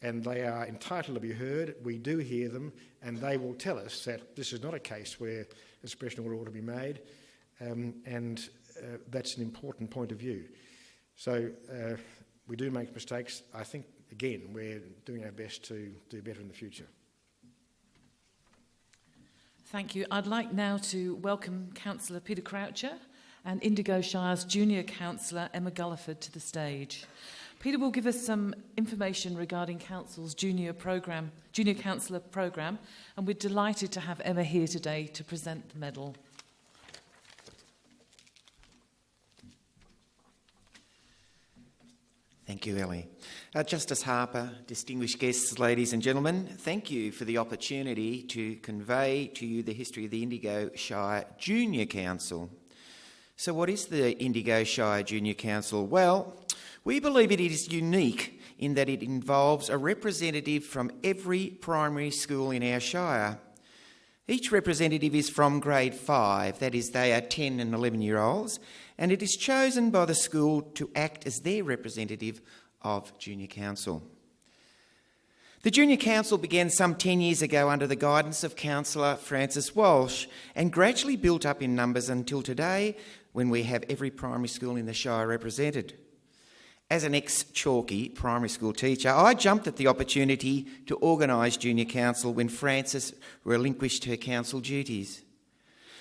and they are entitled to be heard. We do hear them, and they will tell us that this is not a case where a suppression order ought to be made, and that's an important point of view. So we do make mistakes. I think, again, we're doing our best to do better in the future. Thank you. I'd like now to welcome Councillor Peter Croucher and Indigo Shire's Junior Councillor Emma Gulliford to the stage. Peter will give us some information regarding Council's Junior Councillor programme, and we're delighted to have Emma here today to present the medal. Thank you, Ellie. Justice Harper, distinguished guests, ladies and gentlemen, thank you for the opportunity to convey to you the history of the Indigo Shire Junior Council. So what is the Indigo Shire Junior Council? Well, we believe it is unique in that it involves a representative from every primary school in our shire. Each representative is from grade 5, that is, they are 10 and 11-year-olds, and it is chosen by the school to act as their representative of Junior Council. The Junior Council began some 10 years ago under the guidance of Councillor Francis Walsh and gradually built up in numbers until today, when we have every primary school in the Shire represented. As an ex-Chalky primary school teacher, I jumped at the opportunity to organise Junior Council when Frances relinquished her council duties.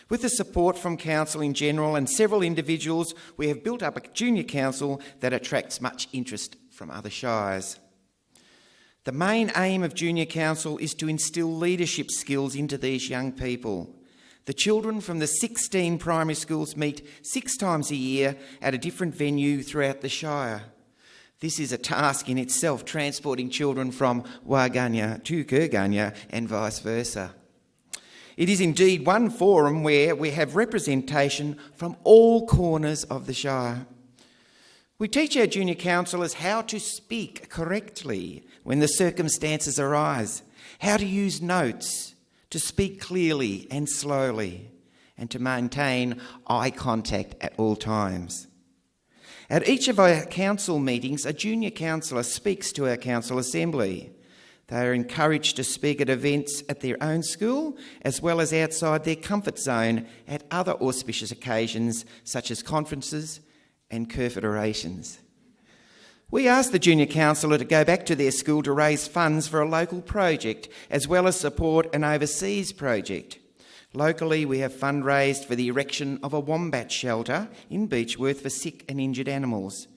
With the support from Council in general and several individuals, we have built up a Junior Council that attracts much interest from other shires. The main aim of Junior Council is to instil leadership skills into these young people. The children from the 16 primary schools meet 6 times a year at a different venue throughout the Shire. This is a task in itself, transporting children from Warganya to Kurganya and vice versa. It is indeed one forum where we have representation from all corners of the Shire. We teach our junior counsellors how to speak correctly when the circumstances arise, how to use notes, to speak clearly and slowly, and to maintain eye contact at all times. At each of our council meetings, a junior counsellor speaks to our council assembly. They are encouraged to speak at events at their own school, as well as outside their comfort zone at other auspicious occasions, such as conferences and Kerferd Orations. We asked the junior counsellor to go back to their school to raise funds for a local project, as well as support an overseas project. Locally, we have fundraised for the erection of a wombat shelter in Beechworth for sick and injured animals.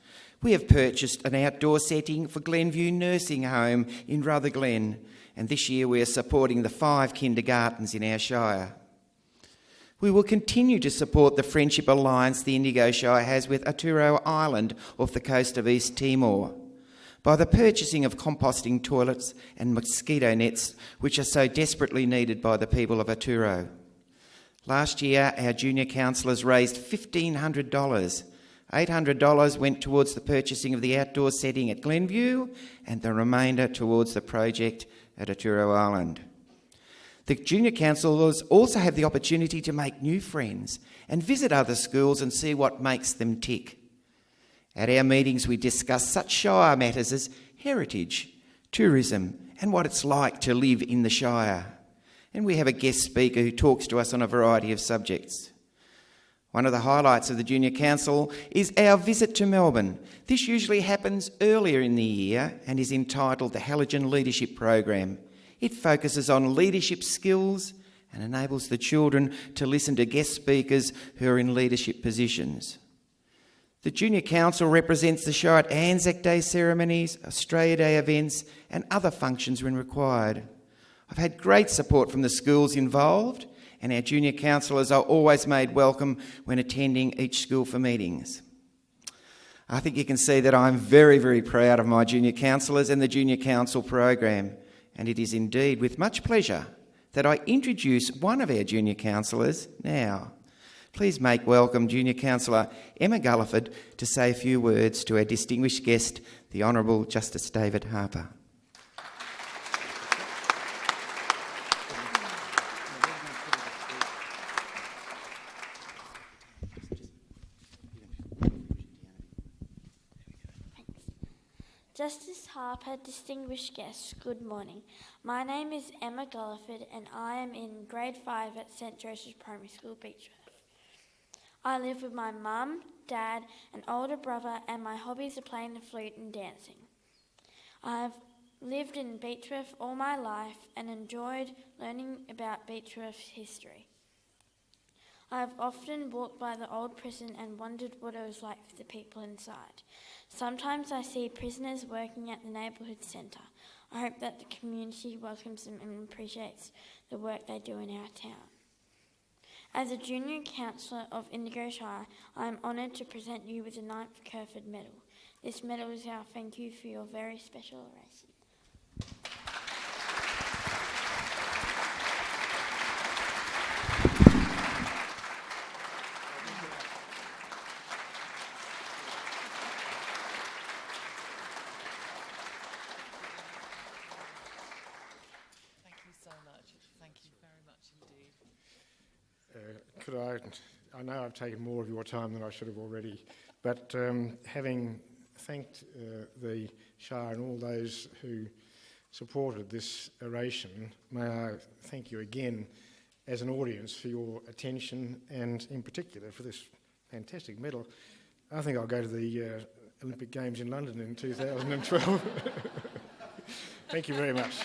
We have purchased an outdoor setting for Glenview Nursing Home in Rutherglen, and this year we are supporting the 5 kindergartens in our shire. We will continue to support the friendship alliance the Indigo Shire has with Aturo Island off the coast of East Timor by the purchasing of composting toilets and mosquito nets, which are so desperately needed by the people of Aturo. Last year, our junior counsellors raised $1,500. $800 went towards the purchasing of the outdoor setting at Glenview and the remainder towards the project at Aturo Island. The junior counsellors also have the opportunity to make new friends and visit other schools and see what makes them tick. At our meetings, we discuss such Shire matters as heritage, tourism, and what it's like to live in the Shire. And we have a guest speaker who talks to us on a variety of subjects. One of the highlights of the Junior Council is our visit to Melbourne. This usually happens earlier in the year and is entitled the Halogen Leadership Program. It focuses on leadership skills and enables the children to listen to guest speakers who are in leadership positions. The Junior Council represents the Shire at Anzac Day ceremonies, Australia Day events and other functions when required. I've had great support from the schools involved, and our junior counsellors are always made welcome when attending each school for meetings. I think you can see that I'm very, very proud of my junior counsellors and the Junior Council program, and it is indeed with much pleasure that I introduce one of our junior counsellors now. Please make welcome Junior Counsellor Emma Gulliford to say a few words to our distinguished guest, the Honourable Justice David Harper. Justice Harper, distinguished guests, good morning. My name is Emma Gulliford and I am in grade 5 at St Joseph's Primary School, Beechworth. I live with my mum, dad, an older brother, and my hobbies are playing the flute and dancing. I've lived in Beechworth all my life and enjoyed learning about Beechworth's history. I've often walked by the old prison and wondered what it was like for the people inside. Sometimes I see prisoners working at the neighbourhood centre. I hope that the community welcomes them and appreciates the work they do in our town. As a junior counsellor of Indigo Shire, I am honoured to present you with the 9th Kerferd Medal. This medal is our thank you for your very special oration. I know I've taken more of your time than I should have already, but having thanked the Shire and all those who supported this oration. May I thank you again as an audience for your attention and in particular for this fantastic medal. I think I'll go to the Olympic Games in London in 2012. Thank you very much.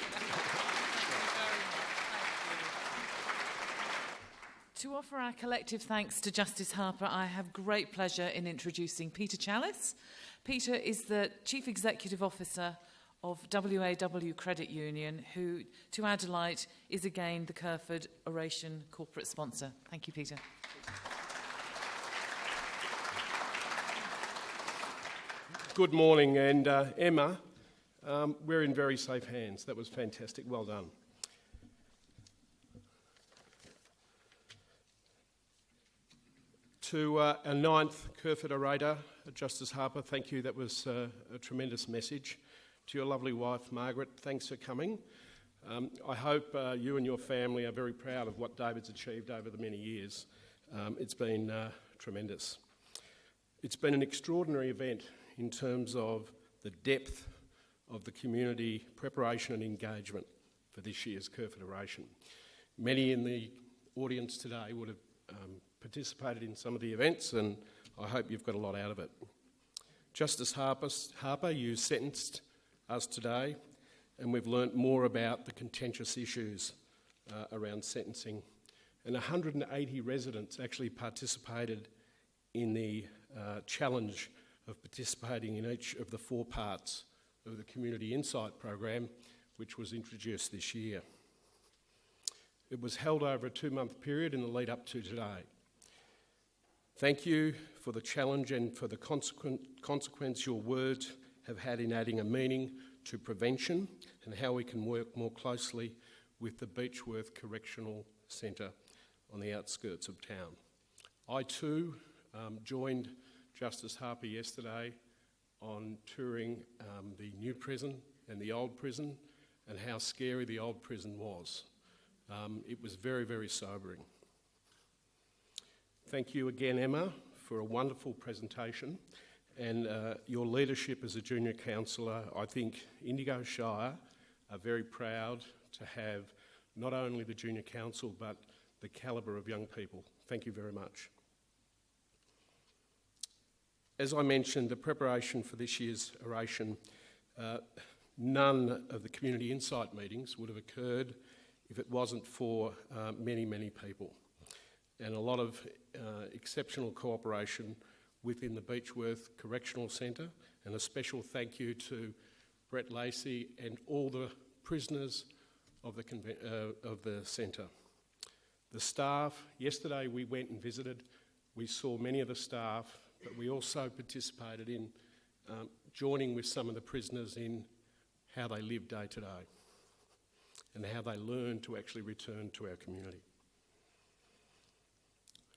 To offer our collective thanks to Justice Harper, I have great pleasure in introducing Peter Challis. Peter is the Chief Executive Officer of WAW Credit Union, who, to our delight, is again the Kerferd Oration corporate sponsor. Thank you, Peter. Good morning, and Emma, we're in very safe hands. That was fantastic. Well done. To our ninth Kerferd orator, Justice Harper, thank you. That was a tremendous message. To your lovely wife, Margaret, thanks for coming. I hope you and your family are very proud of what David's achieved over the many years. It's been tremendous. It's been an extraordinary event in terms of the depth of the community preparation and engagement for this year's Kerferd Oration. Many in the audience today would have participated in some of the events, and I hope you've got a lot out of it. Justice Harper, you sentenced us today, and we've learnt more about the contentious issues around sentencing. And 180 residents actually participated in the challenge of participating in each of the 4 parts of the Community Insight program, which was introduced this year. It was held over a 2-month period in the lead up to today. Thank you for the challenge and for the consequence your words have had in adding a meaning to prevention and how we can work more closely with the Beechworth Correctional Centre on the outskirts of town. I too joined Justice Harper yesterday on touring the new prison and the old prison and how scary the old prison was. It was very, very sobering. Thank you again, Emma, for a wonderful presentation and your leadership as a junior councillor. I think Indigo Shire are very proud to have not only the junior council but the calibre of young people. Thank you very much. As I mentioned, the preparation for this year's oration, none of the Community Insight meetings would have occurred if it wasn't for many, many people. And a lot of exceptional cooperation within the Beechworth Correctional Centre, and a special thank you to Brett Lacey and all the prisoners of the centre. The staff, yesterday we went and visited, we saw many of the staff, but we also participated in joining with some of the prisoners in how they live day to day and how they learn to actually return to our community.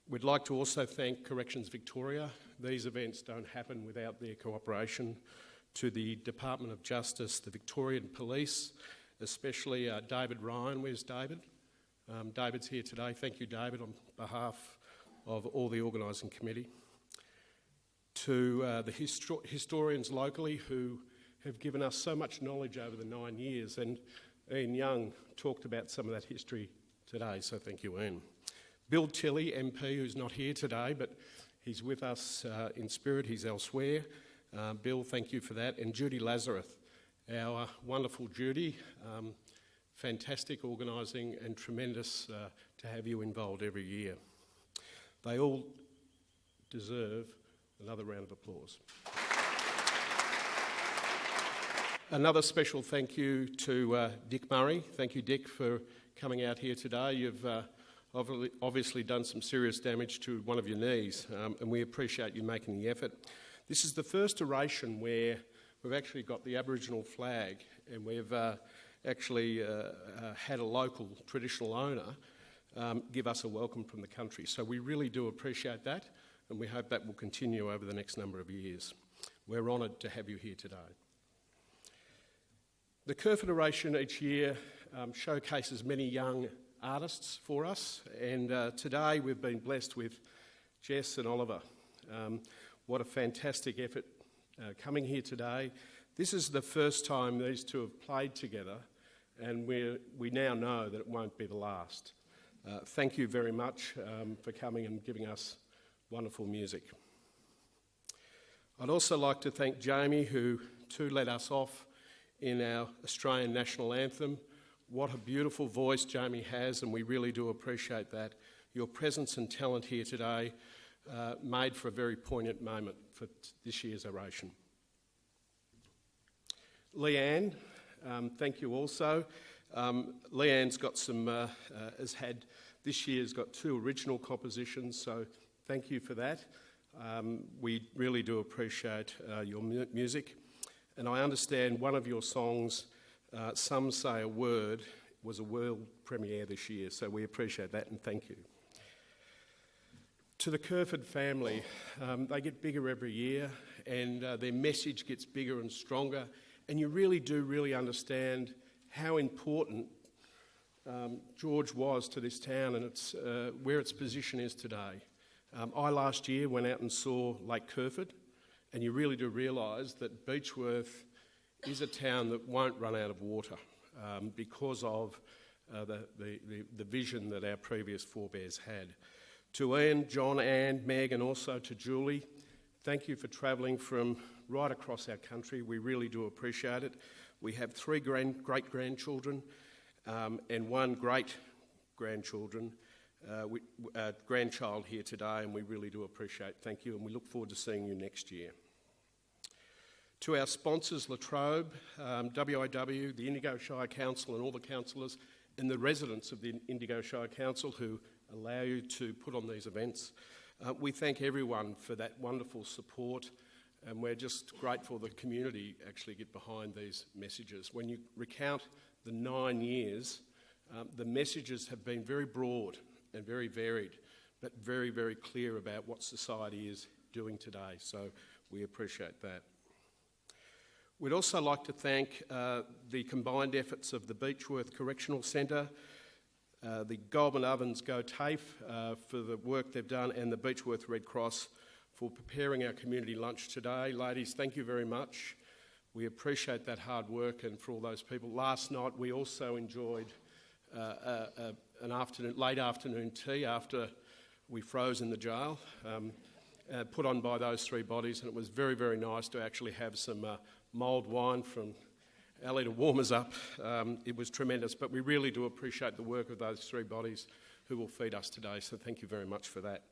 We'd like to also thank Corrections Victoria. These events don't happen without their cooperation. To the Department of Justice, the Victorian Police, especially David Ryan. Where's David? David's here today. Thank you, David, on behalf of all the organising committee. To the historians locally who have given us so much knowledge over the 9 years, and Ian Young talked about some of that history today, so thank you, Ian. Bill Tilley, MP, who's not here today, but he's with us in spirit, he's elsewhere. Bill, thank you for that. And Judy Lazarus, our wonderful Judy, fantastic organising and tremendous to have you involved every year. They all deserve another round of applause. Another special thank you to Dick Murray. Thank you, Dick, for coming out here today. You've obviously done some serious damage to one of your knees, and we appreciate you making the effort. This is the first oration where we've actually got the Aboriginal flag, and we've actually had a local traditional owner give us a welcome from the country. So we really do appreciate that, and we hope that will continue over the next number of years. We're honoured to have you here today. The Kerferd Oration each year showcases many young artists for us, and today we've been blessed with Jess and Oliver. What a fantastic effort coming here today. This is the first time these two have played together, and we now know that it won't be the last. Thank you very much for coming and giving us wonderful music. I'd also like to thank Jamie, who too led us off in our Australian national anthem. What a beautiful voice Jamie has, and we really do appreciate that. Your presence and talent here today made for a very poignant moment for this year's oration. Leanne, thank you also. Leanne's got this year's got 2 original compositions, so thank you for that. We really do appreciate your music. And I understand one of your songs, Some Say a Word, was a world premiere this year, so we appreciate that and thank you. To the Kerferd family, they get bigger every year and their message gets bigger and stronger, and you really understand how important George was to this town and where its position is today. I last year went out and saw Lake Kerferd, and you really do realise that Beechworth is a town that won't run out of water because of the vision that our previous forebears had. To Ian, John, Anne, Meg, and also to Julie, thank you for travelling from right across our country. We really do appreciate it. We have 3 great-grandchildren and 1 great-grandchild here today, and we really do appreciate it. Thank you, and we look forward to seeing you next year. To our sponsors, La Trobe, WIW, the Indigo Shire Council and all the councillors and the residents of the Indigo Shire Council who allow you to put on these events. We thank everyone for that wonderful support, and we're just grateful the community actually get behind these messages. When you recount the 9 years, the messages have been very broad and very varied, but very clear about what society is doing today, so we appreciate that. We'd also like to thank the combined efforts of the Beechworth Correctional Centre, the Goldman Ovens Go TAFE for the work they've done, and the Beechworth Red Cross for preparing our community lunch today. Ladies, thank you very much. We appreciate that hard work and for all those people. Last night we also enjoyed an late afternoon tea after we froze in the jail, put on by those 3 bodies, and it was very nice to actually have some mulled wine from Ali to warm us up. It was tremendous, but we really do appreciate the work of those 3 bodies who will feed us today, so thank you very much for that.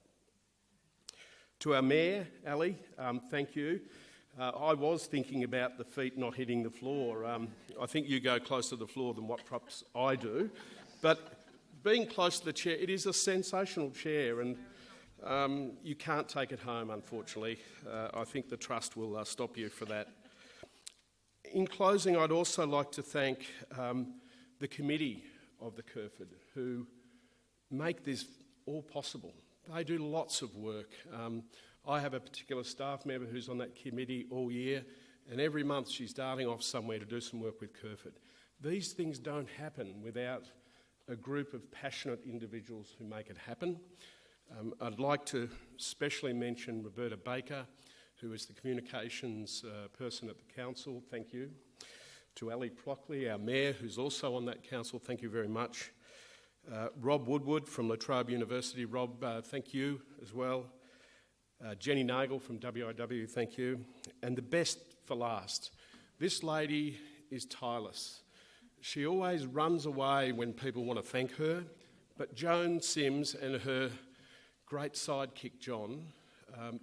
To our Mayor, Ali, thank you. I was thinking about the feet not hitting the floor. I think you go closer to the floor than what perhaps I do, but being close to the chair, it is a sensational chair, and you can't take it home, unfortunately. I think the Trust will stop you for that. In closing, I'd also like to thank the committee of the Kerferd who make this all possible. They do lots of work. I have a particular staff member who's on that committee all year, and every month she's darting off somewhere to do some work with Kerferd. These things don't happen without a group of passionate individuals who make it happen. I'd like to specially mention Roberta Baker, who is the communications person at the council. Thank you. To Ali Plockley, our mayor, who's also on that council. Thank you very much. Rob Woodward from La Trobe University. Rob, thank you as well. Jenny Nagel from WIW, thank you. And the best for last. This lady is tireless. She always runs away when people want to thank her, but Joan Sims and her great sidekick John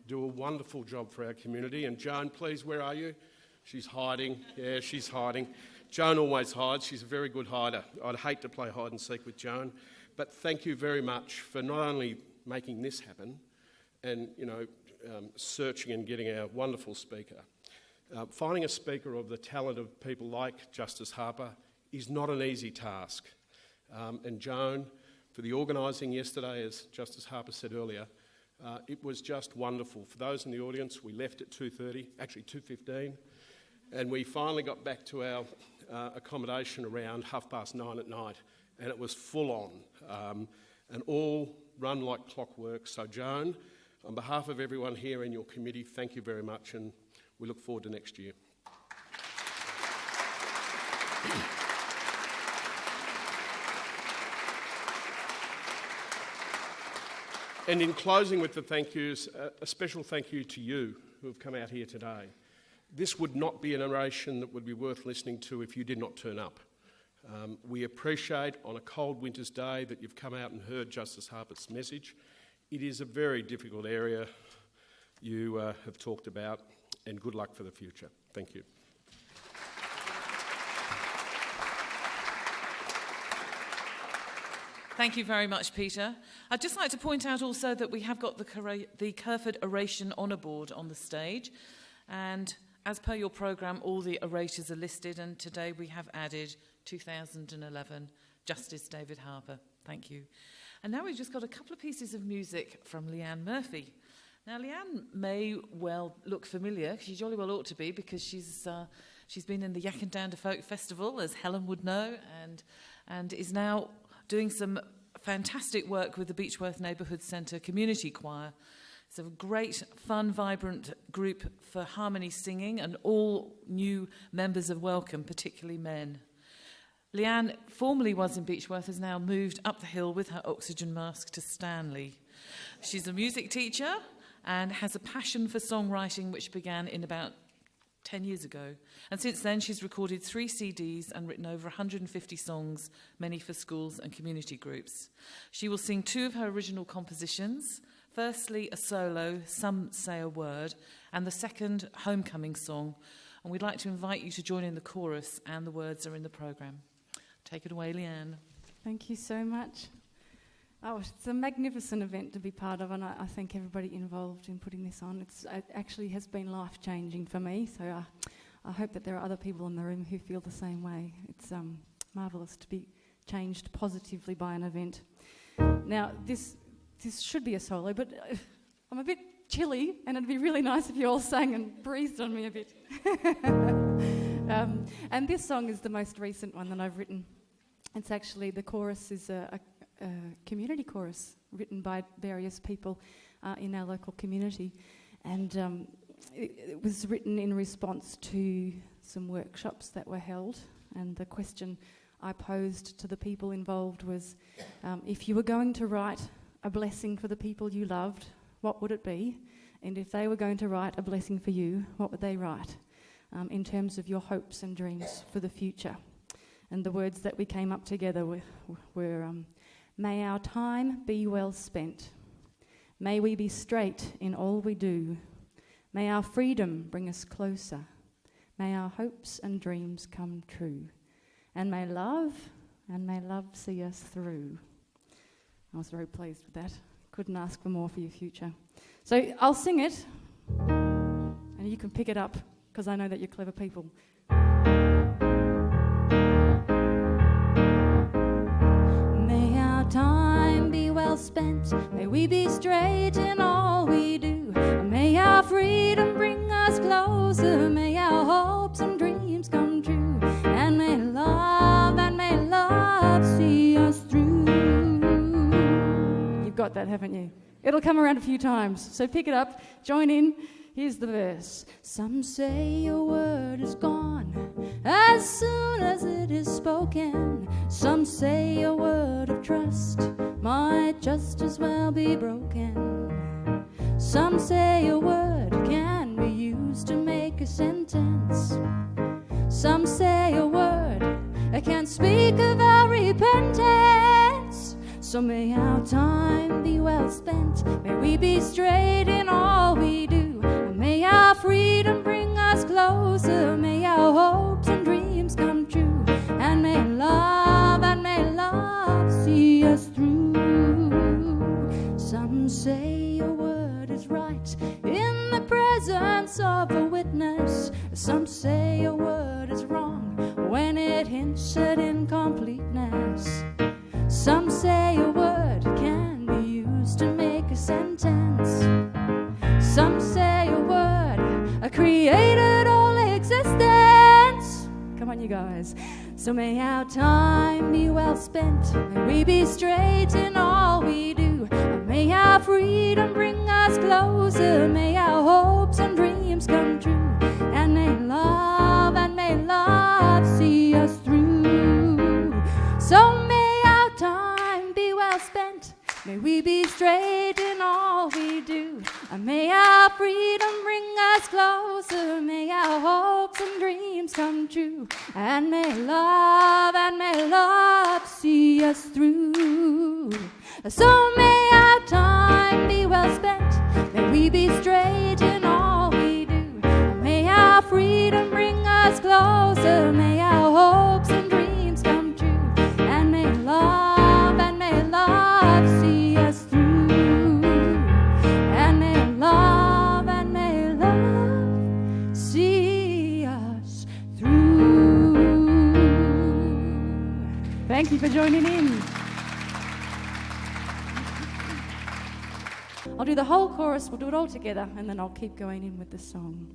do a wonderful job for our community. And Joan, please, where are you? She's hiding. Yeah, she's hiding. Joan always hides. She's a very good hider. I'd hate to play hide and seek with Joan, but thank you very much for not only making this happen and, searching and getting our wonderful speaker. Finding a speaker of the talent of people like Justice Harper is not an easy task. And Joan, for the organising yesterday, as Justice Harper said earlier, it was just wonderful. For those in the audience, we left at 2:30, actually 2:15, and we finally got back to our accommodation around 9:30 at night, and it was full on, and all run like clockwork. So Joan, on behalf of everyone here in your committee, thank you very much, and We look forward to next year. And in closing with the thank yous, a special thank you to you who have come out here today. This would not be an oration that would be worth listening to if you did not turn up. We appreciate on a cold winter's day that you've come out and heard Justice Harper's message. It is a very difficult area you have talked about, and good luck for the future. Thank you. Thank you very much, Peter. I'd just like to point out also that we have got the Kerferd Oration Honour Board on the stage, and as per your programme, all the orators are listed, and today we have added 2011 Justice David Harper. Thank you. And now we've just got a couple of pieces of music from Leanne Murphy. Now, Leanne may well look familiar. She jolly well ought to be, because she's been in the Yakandanda Folk Festival, as Helen would know, and is now doing some fantastic work with the Beechworth Neighbourhood Centre Community Choir. It's a great, fun, vibrant group for harmony singing, and all new members are welcome, particularly men. Leanne formerly was in Beechworth, has now moved up the hill with her oxygen mask to Stanley. She's a music teacher and has a passion for songwriting, which began in about 10 years ago. And since then, she's recorded 3 CDs and written over 150 songs, many for schools and community groups. She will sing 2 of her original compositions. Firstly, a solo, Some Say a Word, and the second, Homecoming Song. And we'd like to invite you to join in the chorus, and the words are in the programme. Take it away, Leanne. Thank you so much. Oh, it's a magnificent event to be part of, and I thank everybody involved in putting this on. It actually has been life-changing for me, so I hope that there are other people in the room who feel the same way. It's marvellous to be changed positively by an event. Now, this should be a solo, but I'm a bit chilly, and it'd be really nice if you all sang and breathed on me a bit. And this song is the most recent one that I've written. It's actually, the chorus is a community chorus written by various people in our local community, and it was written in response to some workshops that were held, and the question I posed to the people involved was, if you were going to write a blessing for the people you loved, what would it be? And if they were going to write a blessing for you, what would they write in terms of your hopes and dreams for the future? And the words that we came up together were may our time be well spent. May we be straight in all we do. May our freedom bring us closer. May our hopes and dreams come true. And may love see us through. I was very pleased with that. Couldn't ask for more for your future. So I'll sing it, and you can pick it up, because I know that you're clever people. May our time be well spent. May we be straight in all we do. May our freedom bring us closer. May our hopes and dreams come true. And may love see us through. You've got that, haven't you? It'll come around a few times, so pick it up, join in. Here's the verse. Some say your word is gone as soon as it is spoken. Some say a word of trust might just as well be broken. Some say a word can be used to make a sentence. Some say a word can speak of our repentance. So may our time be well spent. May we be straight in all we do. May our freedom bring us closer. May our hopes and dreams come true. And may love see us through. Some say a word is right in the presence of a witness. Some say a word is wrong when it hints at incompleteness. Some say a word can be used to make a sentence. Some say a word created all existence. Come on, you guys. So may our time be well spent. May we be straight in all we do. May our freedom bring us closer. May our hopes and dreams come true. and may love see us through. So may our time be well spent, may we be straight in all we do, and may our freedom bring us closer, may our hopes and dreams come true, and may love see us through. So may our time be well spent, may we be straight in all we do, and may our freedom bring us closer, may our hopes and dreams come true, and may love see us through, and may love see us through. Thank you for joining in. I'll do the whole chorus, we'll do it all together, and then I'll keep going in with the song.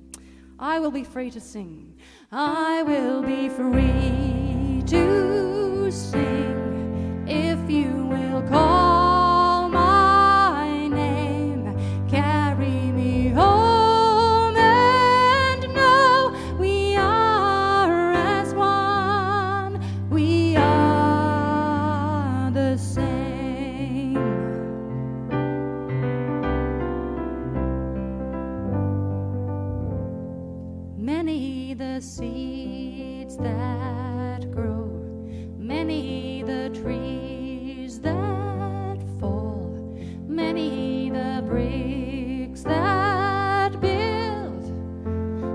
I will be free to sing. I will be free to sing if you will call my name, carry me home, and know we are as one, we are the same. Many the seeds that grow, many the trees that fall, many the bricks that build,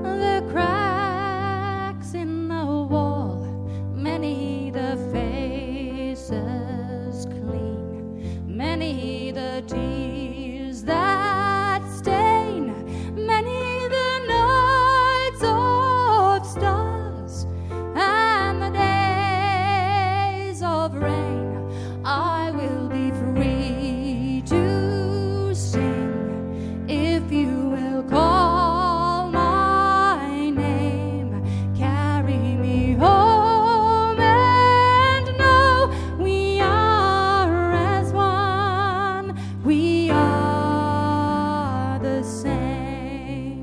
the cracks in the wall, many the faces clean, many the tears that stain, many the nights of stars and the days of rain. I will be free to sing if you will call my name, carry me home, and know we are as one, we are the same.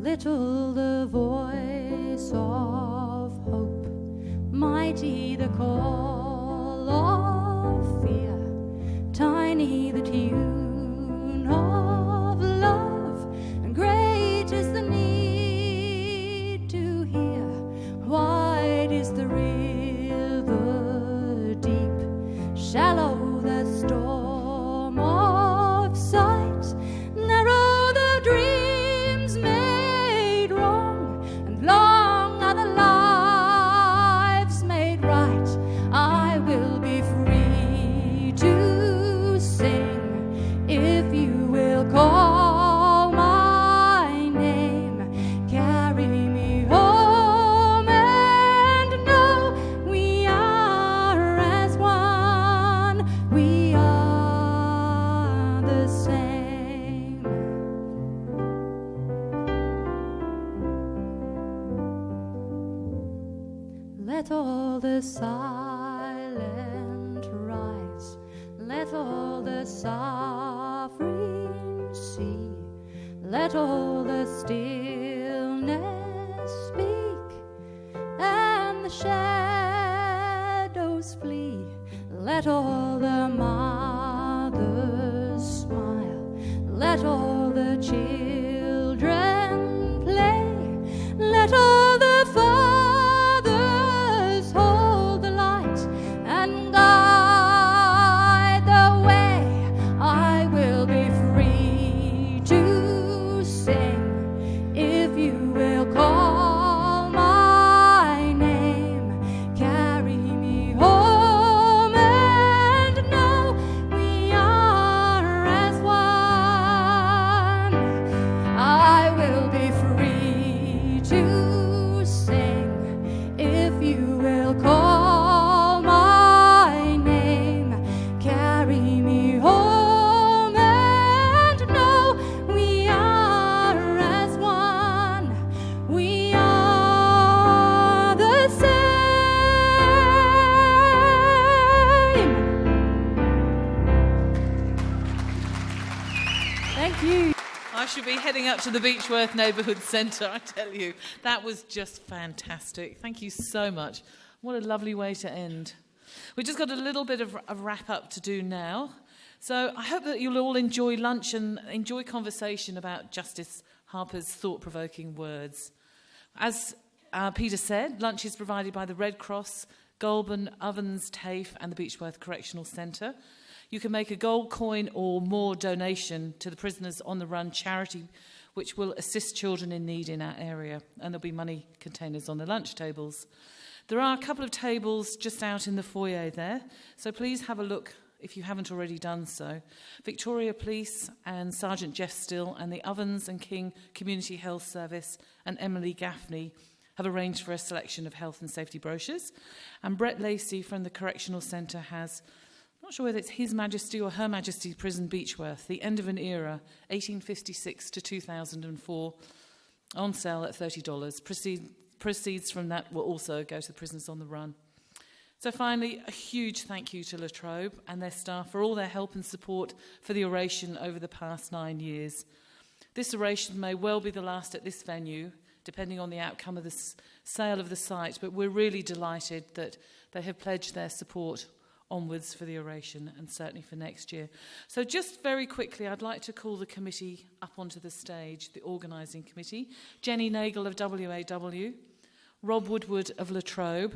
Little the voice of hope, mighty the call of fear, tiny the tune of love, and great is the need to hear. Wide is the river deep, shallow the storm of sight, narrow the dreams made wrong, and long are the lives made right. I will be free to sing if you will call my name, carry me home, and know we are as one, we are the same. Let all the silent rise, let all the suffering see, let all the stillness speak, and the shadows flee. Let all the mothers smile, let all the children play, let all the fathers hold the light and guide the way. I will be free to sing if you will call my name, carry me home, and heading up to the Beechworth Neighbourhood Centre, I tell you. That was just fantastic. Thank you so much. What a lovely way to end. We've just got a little bit of a wrap-up to do now. So I hope that you'll all enjoy lunch and enjoy conversation about Justice Harper's thought-provoking words. As Peter said, lunch is provided by the Red Cross, Goulburn, Ovens, TAFE and the Beechworth Correctional Centre. You can make a gold coin or more donation to the Prisoners on the Run charity, which will assist children in need in our area, and there'll be money containers on the lunch tables. There are a couple of tables just out in the foyer there, so please have a look if you haven't already done so. Victoria Police and Sergeant Jeff Still and the Ovens and King Community Health Service and Emily Gaffney have arranged for a selection of health and safety brochures. And Brett Lacey from the Correctional Centre has, I'm not sure whether it's His Majesty or Her Majesty Prison Beechworth, The End of an Era, 1856 to 2004, on sale at $30. Proceeds from that will also go to the Prisoners on the Run. So finally, a huge thank you to La Trobe and their staff for all their help and support for the oration over the past 9 years. This oration may well be the last at this venue, depending on the outcome of the sale of the site, but we're really delighted that they have pledged their support onwards for the oration and certainly for next year. So just very quickly, I'd like to call the committee up onto the stage, the organising committee. Jenny Nagel of WAW, Rob Woodward of La Trobe,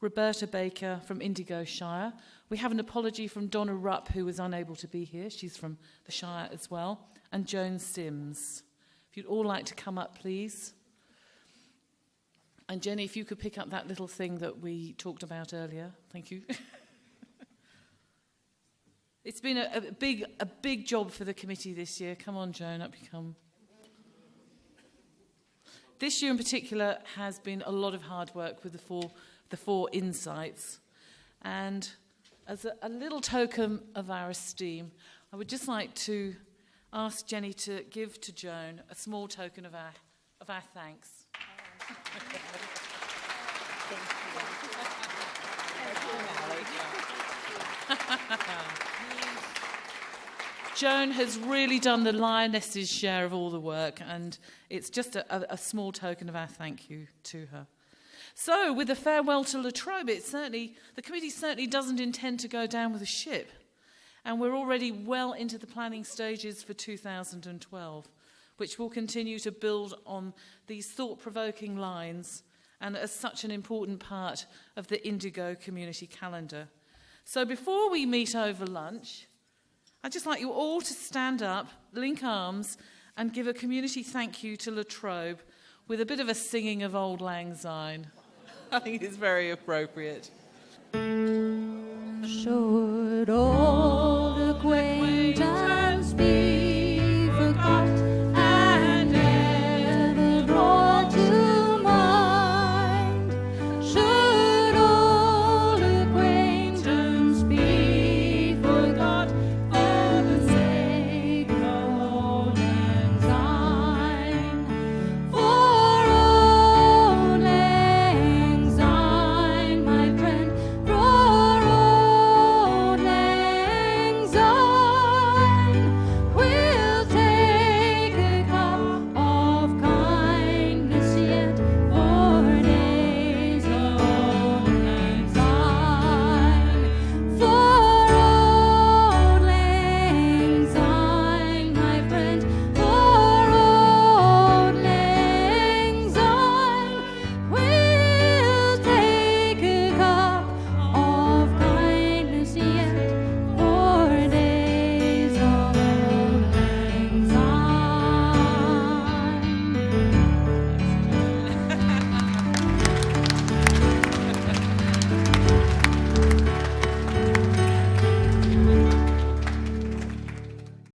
Roberta Baker from Indigo Shire. We have an apology from Donna Rupp, who was unable to be here. She's from the Shire as well. And Joan Sims. If you'd all like to come up, please. And Jenny, if you could pick up that little thing that we talked about earlier. Thank you. It's been a big job for the committee this year. Come on, Joan, up you come. This year in particular has been a lot of hard work with the four insights. And as a little token of our esteem, I would just like to ask Jenny to give to Joan a small token of our thanks. Joan has really done the lioness's share of all the work, and it's just a small token of our thank you to her. So, with a farewell to La Trobe, the committee certainly doesn't intend to go down with a ship, and we're already well into the planning stages for 2012, which will continue to build on these thought-provoking lines and as such an important part of the Indigo community calendar. So before we meet over lunch, I'd just like you all to stand up, link arms, and give a community thank you to La Trobe with a bit of a singing of Auld Lang Syne. I think it's very appropriate. Should old acquaintance